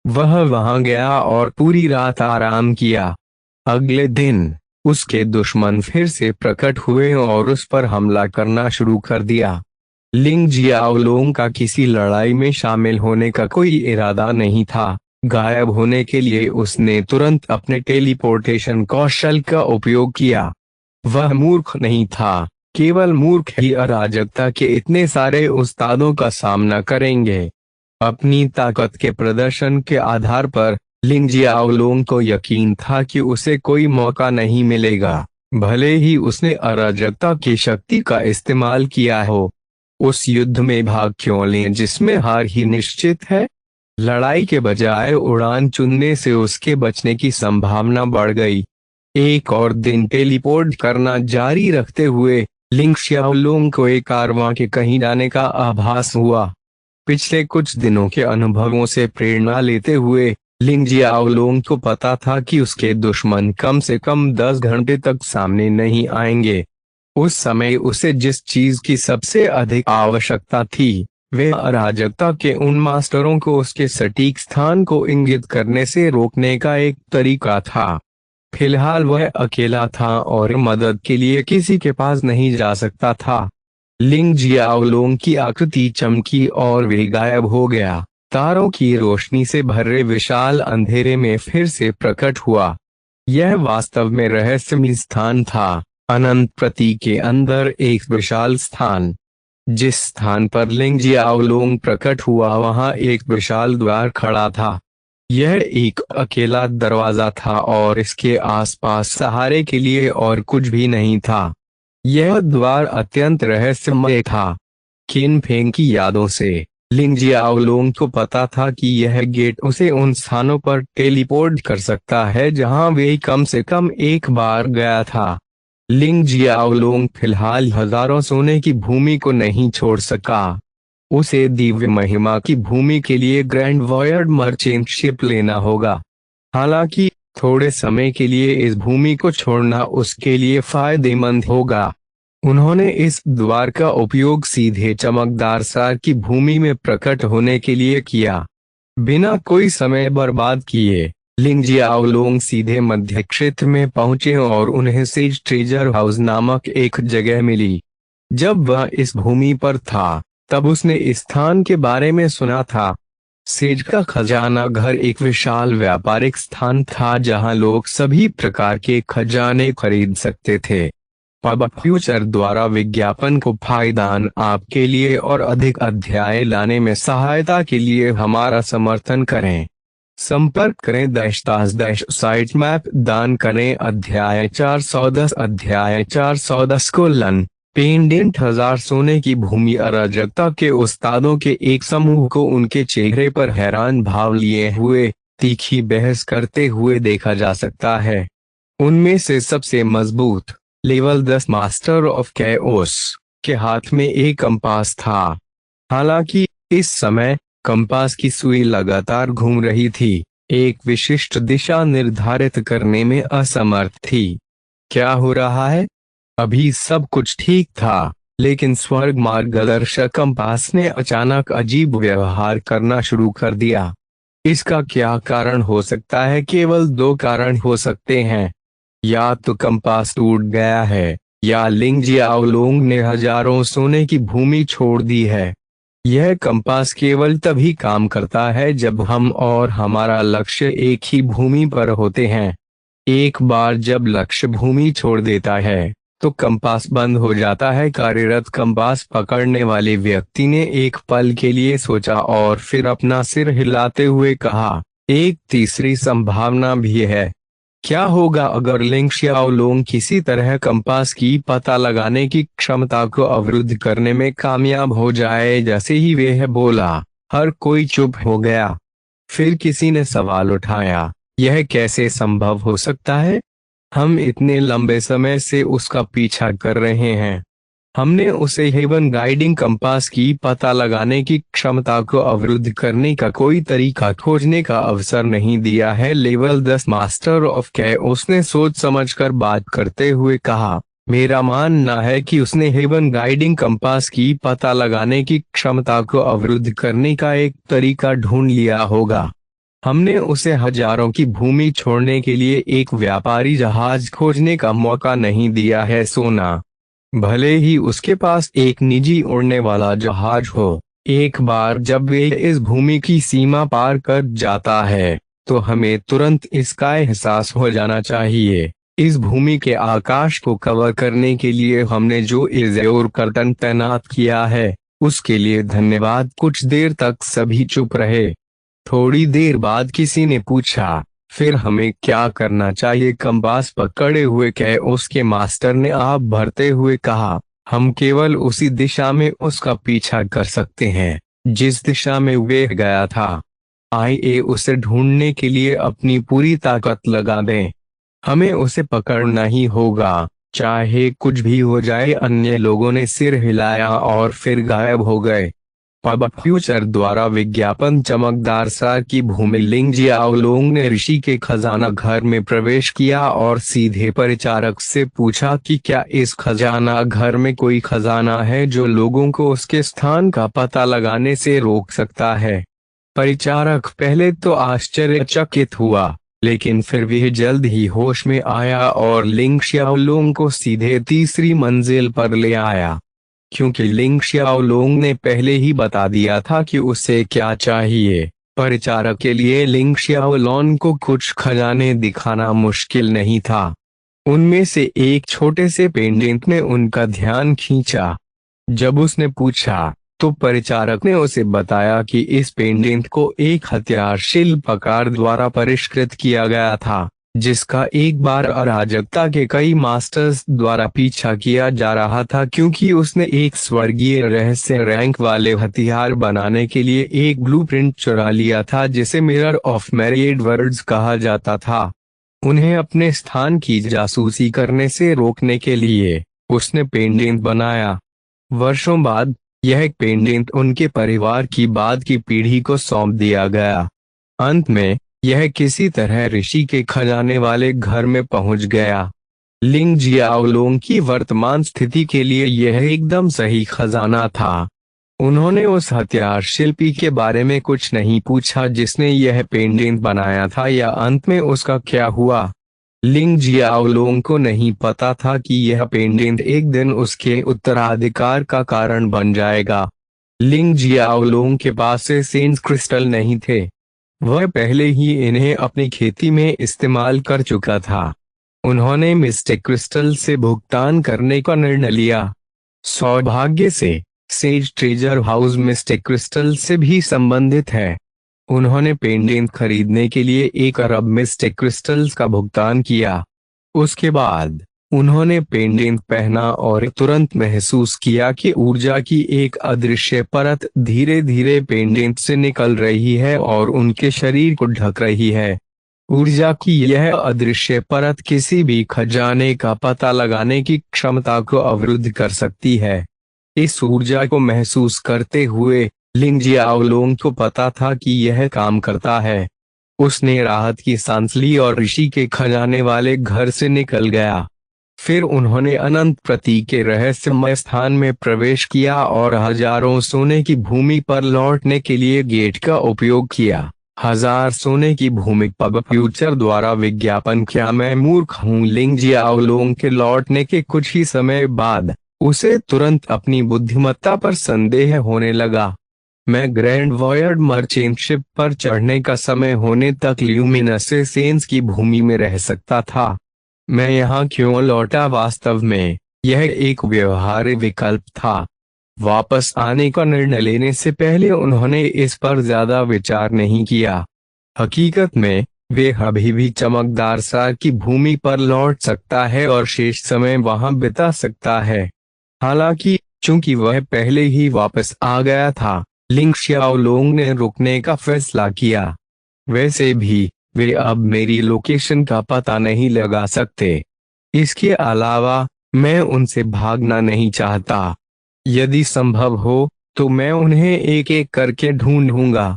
वह वहां गया और पूरी रात आराम किया। अगले दिन उसके दुश्मन फिर से प्रकट हुए और उस पर हमला करना शुरू कर दिया। लिंग जियाओलोंग का किसी लड़ाई में शामिल होने का कोई इरादा नहीं था। गायब होने के लिए उसने तुरंत अपने टेलीपोर्टेशन कौशल का उपयोग किया। वह मूर्ख नहीं था, केवल मूर्ख ही अराजकता के इतने सारे उस्तादों का सामना करेंगे। अपनी ताकत के प्रदर्शन के आधार पर लिंग जियाओलोंग को यकीन था कि उसे कोई मौका नहीं मिलेगा, भले ही उसने अराजकता की शक्ति का इस्तेमाल किया हो। उस युद्ध में भाग क्यों लें जिसमें हार ही निश्चित है? लड़ाई के बजाय उड़ान चुनने से उसके बचने की संभावना बढ़ गई। एक और दिन टेलीपोर्ट करना जारी रखते हुए लिंग शियाओलोंग को एक कारवां के कहीं जाने का आभास हुआ। पिछले कुछ दिनों के अनुभवों से प्रेरणा लेते हुए लिंग जियाओलोंग को पता था कि उसके दुश्मन कम से कम 10 घंटे तक सामने नहीं आएंगे। उस समय उसे जिस चीज की सबसे अधिक आवश्यकता थी, वे अराजकता के उन मास्टरों को उसके सटीक स्थान को इंगित करने से रोकने का एक तरीका था। फिलहाल वह अकेला था और मदद के लिए किसी के पास नहीं जा सकता था। लिंग जियाओलोंग की आकृति चमकी और वे गायब हो गया। तारों की रोशनी से भरे विशाल अंधेरे में फिर से प्रकट हुआ। यह वास्तव में रहस्यमय स्थान था। अनंत प्रतीक के अंदर एक विशाल स्थान। जिस स्थान पर लिंग जियाओलोंग प्रकट हुआ वहां एक विशाल द्वार खड़ा था। यह एक अकेला दरवाजा था और इसके आसपास सहारे के लिए और कुछ भी नहीं था। यह द्वार अत्यंत रहस्यमय था। किन फेंग की यादों से लिंग जियाओलोंग को पता था कि यह गेट उसे उन स्थानों पर टेलीपोर्ट कर सकता है जहां वे कम से कम एक बार गया था। लिंग जियाओलोंग फिलहाल हजारों सोने की भूमि को नहीं छोड़ सका। उसे दिव्य महिमा की भूमि के लिए ग्रैंड वॉयड मर्चेंट शिप लेना होगा। हालांकि थोड़े समय के लिए इस भूमि को छोड़ना उसके लिए फायदेमंद होगा। उन्होंने इस द्वार का उपयोग सीधे चमकदार सार की भूमि में प्रकट होने के लिए किया। बिना कोई समय बर्बाद किए लिंग जियाओलोंग सीधे मध्य क्षेत्र में पहुंचे और उन्हें सेज ट्रेजर हाउस नामक एक जगह मिली। जब वह इस भूमि पर था तब उसने इस स्थान के बारे में सुना था। सेज का खजाना घर एक विशाल व्यापारिक स्थान था जहां लोग सभी प्रकार के खजाने खरीद सकते थे। पब फ्यूचर द्वारा विज्ञापन को फायदान आपके लिए और अधिक अध्याय लाने में सहायता के लिए हमारा समर्थन करें। संपर्क करें साइट मैप दान करें। अध्याय 410 पेंडेंट 1000 सोने की भूमि अराजकता के उस्तादों के एक समूह को उनके चेहरे पर हैरान भाव लिए हुए तीखी बहस करते हुए देखा जा सकता है। उनमें से सबसे मजबूत लेवल 10 मास्टर ऑफ कैओस के हाथ में एक कंपास था। हालांकि इस समय कंपास की सुई लगातार घूम रही थी, एक विशिष्ट दिशा निर्धारित करने में असमर्थ थी। क्या हो रहा है? अभी सब कुछ ठीक था, लेकिन स्वर्ग मार्गदर्शक कंपास ने अचानक अजीब व्यवहार करना शुरू कर दिया। इसका क्या कारण हो सकता है? केवल दो कारण हो सकते हैं। या तो कंपास टूट गया है या लिंग जियाओलोंग ने हजारों सोने की भूमि छोड़ दी है। यह कंपास केवल तभी काम करता है जब हम और हमारा लक्ष्य एक ही भूमि पर होते हैं। एक बार जब लक्ष्य भूमि छोड़ देता है तो कंपास बंद हो जाता है। कार्यरत कंपास पकड़ने वाले व्यक्ति ने एक पल के लिए सोचा और फिर अपना सिर हिलाते हुए कहा, एक तीसरी संभावना भी है। क्या होगा अगर लिंग जियाओलोंग किसी तरह कंपास की पता लगाने की क्षमता को अवरुद्ध करने में कामयाब हो जाए? जैसे ही वह बोला, हर कोई चुप हो गया। फिर किसी ने सवाल उठाया, यह कैसे संभव हो सकता है? हम इतने लंबे समय से उसका पीछा कर रहे हैं। हमने उसे हेवन गाइडिंग कंपास की पता लगाने की क्षमता को अवरुद्ध करने का कोई तरीका खोजने का अवसर नहीं दिया है। लेवल 10 मास्टर ऑफ कैओस ने सोच समझकर बात करते हुए कहा, मेरा मानना है कि उसने हेवन गाइडिंग कंपास की पता लगाने की क्षमता को अवरुद्ध करने का एक तरीका ढूंढ लिया होगा। हमने उसे हजारों की भूमि छोड़ने के लिए एक व्यापारी जहाज खोजने का मौका नहीं दिया है। सोना, भले ही उसके पास एक निजी उड़ने वाला जहाज हो, एक बार जब वे इस भूमि की सीमा पार कर जाता है तो हमें तुरंत इसका एहसास हो जाना चाहिए। इस भूमि के आकाश को कवर करने के लिए हमने जो एज़्योर कर्टन तैनात किया है उसके लिए धन्यवाद। कुछ देर तक सभी चुप रहे। थोड़ी देर बाद किसी ने पूछा, फिर हमें क्या करना चाहिए? कंपास पकड़े हुए कैओस के मास्टर ने आप भरते हुए कहा, हम केवल उसी दिशा में उसका पीछा कर सकते हैं जिस दिशा में वे गया था। आइए उसे ढूंढने के लिए अपनी पूरी ताकत लगा दें। हमें उसे पकड़ना ही होगा, चाहे कुछ भी हो जाए। अन्य लोगों ने सिर हिलाया और फिर गायब हो गए। पब फ्यूचर द्वारा विज्ञापन चमकदार सार की भूमि लिंग जियाओलोंग ने ऋषि के खजाना घर में प्रवेश किया और सीधे परिचारक से पूछा कि क्या इस खजाना घर में कोई खजाना है जो लोगों को उसके स्थान का पता लगाने से रोक सकता है। परिचारक पहले तो आश्चर्यचकित हुआ, लेकिन फिर वह जल्द ही होश में आया और लिंग शियाओलोंग को सीधे तीसरी मंजिल पर ले आया। क्योंकि लिंग शियाओलोंग ने पहले ही बता दिया था कि उसे क्या चाहिए, परिचारक के लिए लिंग शियाओलोंग को कुछ खजाने दिखाना मुश्किल नहीं था। उनमें से एक छोटे से पेंडेंट ने उनका ध्यान खींचा। जब उसने पूछा तो परिचारक ने उसे बताया कि इस पेंडेंट को एक हथियार शिल्पकार द्वारा परिष्कृत किया गया था, जिसका एक बार अराजकता के कई मास्टर्स द्वारा पीछा किया जा रहा था, क्योंकि उसने एक स्वर्गीय रहस्य रैंक वाले हथियार बनाने के लिए एक ब्लूप्रिंट चुरा लिया था जिसे मिरर ऑफ मैरिड वर्ल्ड्स कहा जाता था। उन्हें अपने स्थान की जासूसी करने से रोकने के लिए उसने पेंडेंट बनाया। वर्षों बाद यह पेंडेंट उनके परिवार की बाद की पीढ़ी को सौंप दिया गया। अंत में यह किसी तरह ऋषि के खजाने वाले घर में पहुंच गया। लिंग जियाओलोंग की वर्तमान स्थिति के लिए यह एकदम सही खजाना था। उन्होंने उस हथियार शिल्पी के बारे में कुछ नहीं पूछा जिसने यह पेंडेंट बनाया था या अंत में उसका क्या हुआ। लिंग जियाओलोंग को नहीं पता था कि यह पेंडेंट एक दिन उसके उत्तराधिकार का कारण बन जाएगा। लिंग जियाओलोंग के पास से सेंस क्रिस्टल नहीं थे। वह पहले ही इन्हें अपनी खेती में इस्तेमाल कर चुका था। उन्होंने मिस्टिक क्रिस्टल से भुगतान करने का निर्णय लिया। सौभाग्य से says treasure house mistake crystal से भी संबंधित है। उन्होंने पेंडेंट खरीदने के लिए 1 अरब मिस्टिक क्रिस्टल्स का भुगतान किया। उसके बाद उन्होंने पेंडेंट पहना और तुरंत महसूस किया कि ऊर्जा की एक अदृश्य परत धीरे धीरे पेंडेंट से निकल रही है और उनके शरीर को ढक रही है। ऊर्जा की यह अदृश्य परत किसी भी खजाने का पता लगाने की क्षमता को अवरुद्ध कर सकती है। इस ऊर्जा को महसूस करते हुए लिंग जियाओलोंग को पता था कि यह काम करता है। उसने राहत की सांस ली और ऋषि के खजाने वाले घर से निकल गया। फिर उन्होंने अनंत प्रतीक के रहस्यमय स्थान में प्रवेश किया और हजारों सोने की भूमि पर लौटने के लिए गेट का उपयोग किया। 1000 सोने की भूमि पब फ्यूचर द्वारा विज्ञापन। क्या मैं मूर्ख हूँ? लिंग जियाओलोंग के लौटने के कुछ ही समय बाद उसे तुरंत अपनी बुद्धिमत्ता पर संदेह होने लगा। मैं ग्रैंड वॉयड मर्चेंट शिप पर चढ़ने का समय होने तक ल्यूमिनसेंस की भूमि में रह सकता था। मैं यहाँ क्यों लौटा? वास्तव में यह एक व्यवहार्य विकल्प था। वापस आने का निर्णय लेने से पहले उन्होंने इस पर ज्यादा विचार नहीं किया। हकीकत में वे अभी भी चमकदार सार की भूमि पर लौट सकता है और शेष समय वहां बिता सकता है। हालांकि चूंकि वह पहले ही वापस आ गया था, लिंग शियाओलोंग ने रुकने का फैसला किया। वैसे भी वे अब मेरी लोकेशन का पता नहीं लगा सकते। इसके अलावा मैं उनसे भागना नहीं चाहता। यदि संभव हो तो मैं उन्हें एक एक करके ढूंढूंगा।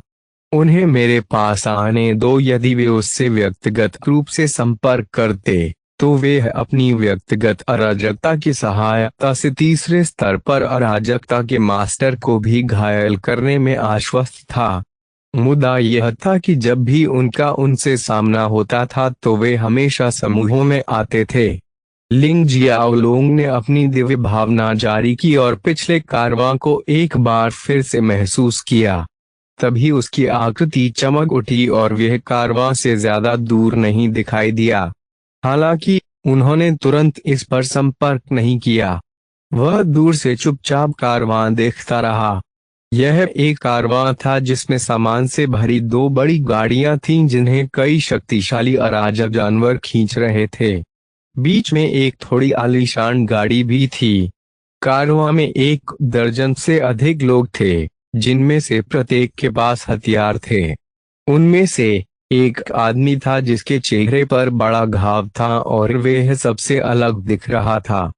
उन्हें मेरे पास आने दो। यदि वे उससे व्यक्तिगत रूप से संपर्क करते तो वे अपनी व्यक्तिगत अराजकता की सहायता से तीसरे स्तर पर अराजकता के मास्टर को भी घायल करने में आश्वस्त था। मुद्दा यह था कि जब भी उनका उनसे सामना होता था तो वे हमेशा समूहों में आते थे। लिंग जियाओलोंग ने अपनी दिव्य भावना जारी की और पिछले कारवां को एक बार फिर से महसूस किया। तभी उसकी आकृति चमक उठी और वह कारवां से ज्यादा दूर नहीं दिखाई दिया। हालांकि उन्होंने तुरंत इस पर संपर्क नहीं किया। वह दूर से चुपचाप कारवां देखता रहा। यह एक कारवां था जिसमें सामान से भरी 2 बड़ी गाड़ियां थीं जिन्हें कई शक्तिशाली अराजक जानवर खींच रहे थे। बीच में एक थोड़ी आलीशान गाड़ी भी थी। कारवां में 1 दर्जन से अधिक लोग थे, जिनमें से प्रत्येक के पास हथियार थे। उनमें से एक आदमी था जिसके चेहरे पर बड़ा घाव था और वह सबसे अलग दिख रहा था।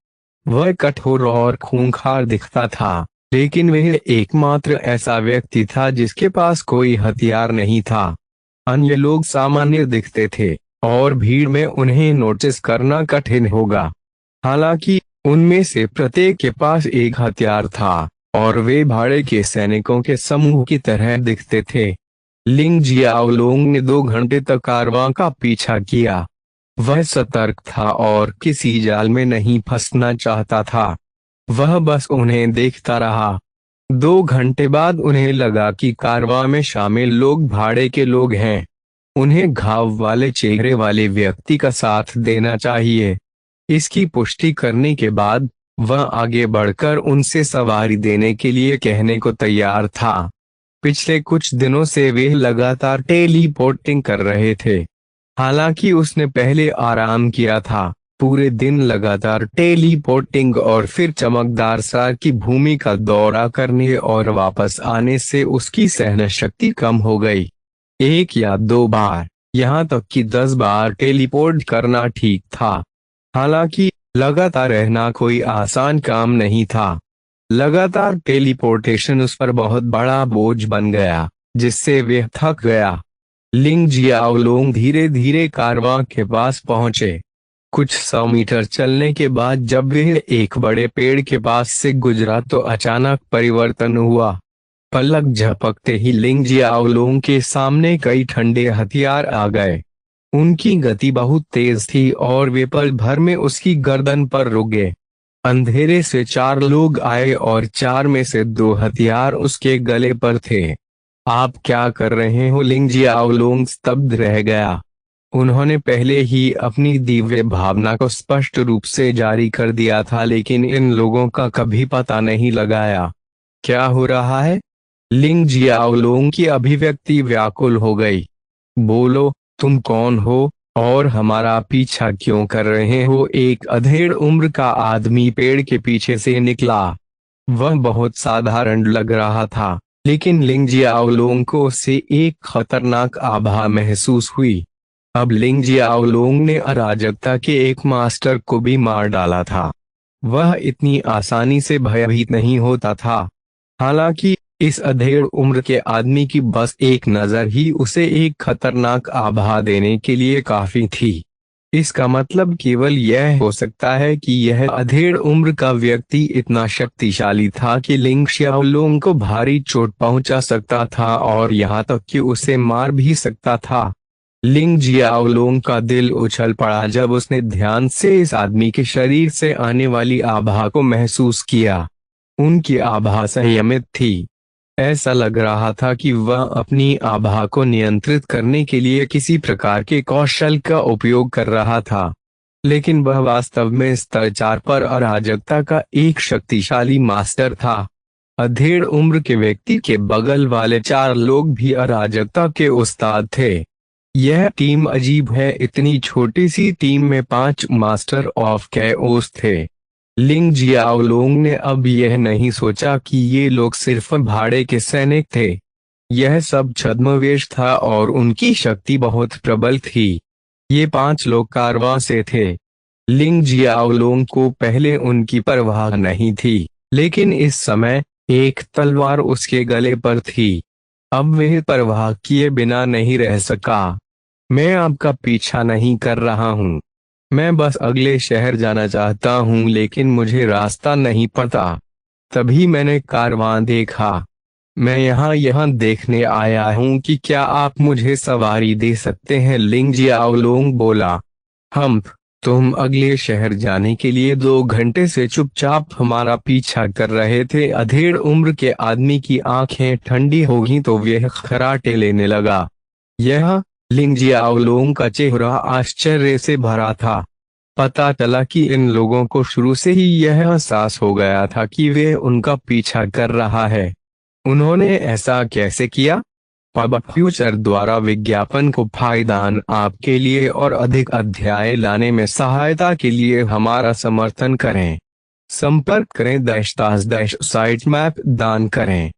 वह कठोर और खूंखार दिखता था। लेकिन वह एकमात्र ऐसा व्यक्ति था जिसके पास कोई हथियार नहीं था। अन्य लोग सामान्य दिखते थे और भीड़ में उन्हें नोटिस करना कठिन होगा। हालांकि उनमें से प्रत्येक के पास एक हथियार था और वे भाड़े के सैनिकों के समूह की तरह दिखते थे। लिंग जियाओलोंग ने 2 घंटे तक कारवां का पीछा किया। वह सतर्क था और किसी जाल में नहीं फंसना चाहता था। वह बस उन्हें देखता रहा। 2 घंटे बाद उन्हें लगा कि कारवां में शामिल लोग भाड़े के लोग हैं। उन्हें घाव वाले चेहरे वाले व्यक्ति का साथ देना चाहिए। इसकी पुष्टि करने के बाद वह आगे बढ़कर उनसे सवारी देने के लिए कहने को तैयार था। पिछले कुछ दिनों से वे लगातार टेलीपोर्टिंग कर रहे थे। हालांकि उसने पहले आराम किया था। पूरे दिन लगातार टेलीपोर्टिंग और फिर चमकदार सार की भूमि का दौरा करने और वापस आने से उसकी सहन शक्ति कम हो गई। 1 या 2 बार, यहाँ तक कि 10 बार टेलीपोर्ट करना ठीक था। हालांकि लगातार रहना कोई आसान काम नहीं था। लगातार टेलीपोर्टेशन उस पर बहुत बड़ा बोझ बन गया, जिससे वह थक गया। लिंग जियाओलोंग धीरे धीरे कारवां के पास पहुंचे। कुछ 100 मीटर चलने के बाद जब वह एक बड़े पेड़ के पास से गुजरा तो अचानक परिवर्तन हुआ। पलक झपकते ही लिंग जियाओलोंग के सामने कई ठंडे हथियार आ गए। उनकी गति बहुत तेज थी और वे पल भर में उसकी गर्दन पर रुक गए। अंधेरे से 4 लोग आए और 4 में से 2 हथियार उसके गले पर थे। आप क्या कर रहे हो? लिंग जियाओलोंग स्तब्ध रह गया। उन्होंने पहले ही अपनी दिव्य भावना को स्पष्ट रूप से जारी कर दिया था, लेकिन इन लोगों का कभी पता नहीं लगाया। क्या हो रहा है? लिंग जियाओलोंग की अभिव्यक्ति व्याकुल हो गई। बोलो, तुम कौन हो और हमारा पीछा क्यों कर रहे हो? एक अधेड़ उम्र का आदमी पेड़ के पीछे से निकला। वह बहुत साधारण लग रहा था, लेकिन लिंग जियाओलोंग को उससे एक खतरनाक आभा महसूस हुई। अब लिंग जियाओलोंग ने अराजकता के एक मास्टर को भी मार डाला था। वह इतनी आसानी से भयभीत नहीं होता था। हालांकि इस अधेड़ उम्र के आदमी की बस एक नजर ही उसे एक खतरनाक आभा देने के लिए काफी थी। इसका मतलब केवल यह हो सकता है कि यह अधेड़ उम्र का व्यक्ति इतना शक्तिशाली था कि लिंग जियाओलोंग को भारी चोट पहुंचा सकता था और यहाँ तक कि उसे मार भी सकता था। लिंग जियाओलोंग का दिल उछल पड़ा जब उसने ध्यान से इस आदमी के शरीर से आने वाली आभा को महसूस किया। उनकी आभा संयमित थी। ऐसा लग रहा था कि वह अपनी आभा को नियंत्रित करने के लिए किसी प्रकार के कौशल का उपयोग कर रहा था, लेकिन वह वास्तव में स्तर 4 पर अराजकता का एक शक्तिशाली मास्टर था। अधेड़ उम्र के व्यक्ति के बगल वाले 4 लोग भी अराजकता के उस्ताद थे। यह टीम अजीब है। इतनी छोटी सी टीम में 5 मास्टर ऑफ कैओस थे। लिंग जियाओलोंग ने अब यह नहीं सोचा कि ये लोग सिर्फ भाड़े के सैनिक थे। यह सब छद्मवेश था और उनकी शक्ति बहुत प्रबल थी। ये 5 लोग कारवां से थे। लिंग जियाओलोंग को पहले उनकी परवाह नहीं थी, लेकिन इस समय एक तलवार उसके गले पर थी। अब वह परवाह किए बिना नहीं रह सका। मैं आपका पीछा नहीं कर रहा हूँ। मैं बस अगले शहर जाना चाहता हूँ, लेकिन मुझे रास्ता नहीं पता। तभी मैंने कारवां देखा। मैं यहाँ देखने आया हूँ कि क्या आप मुझे सवारी दे सकते हैं? लिंग जियाओलोंग बोला। तुम अगले शहर जाने के लिए 2 घंटे से चुपचाप हमारा पीछा कर रहे थे। अधेड़ उम्र के आदमी की आंखें ठंडी होगी तो वह खराटे लेने लगा। यह लिंग जियाओलोंग का चेहरा आश्चर्य से भरा था। पता चला कि इन लोगों को शुरू से ही यह एहसास हो गया था कि वे उनका पीछा कर रहा है। उन्होंने ऐसा कैसे किया? पब फ्यूचर द्वारा विज्ञापन को फायदान आपके लिए और अधिक अध्याय लाने में सहायता के लिए हमारा समर्थन करें। संपर्क करें -- साइट मैप दान करें।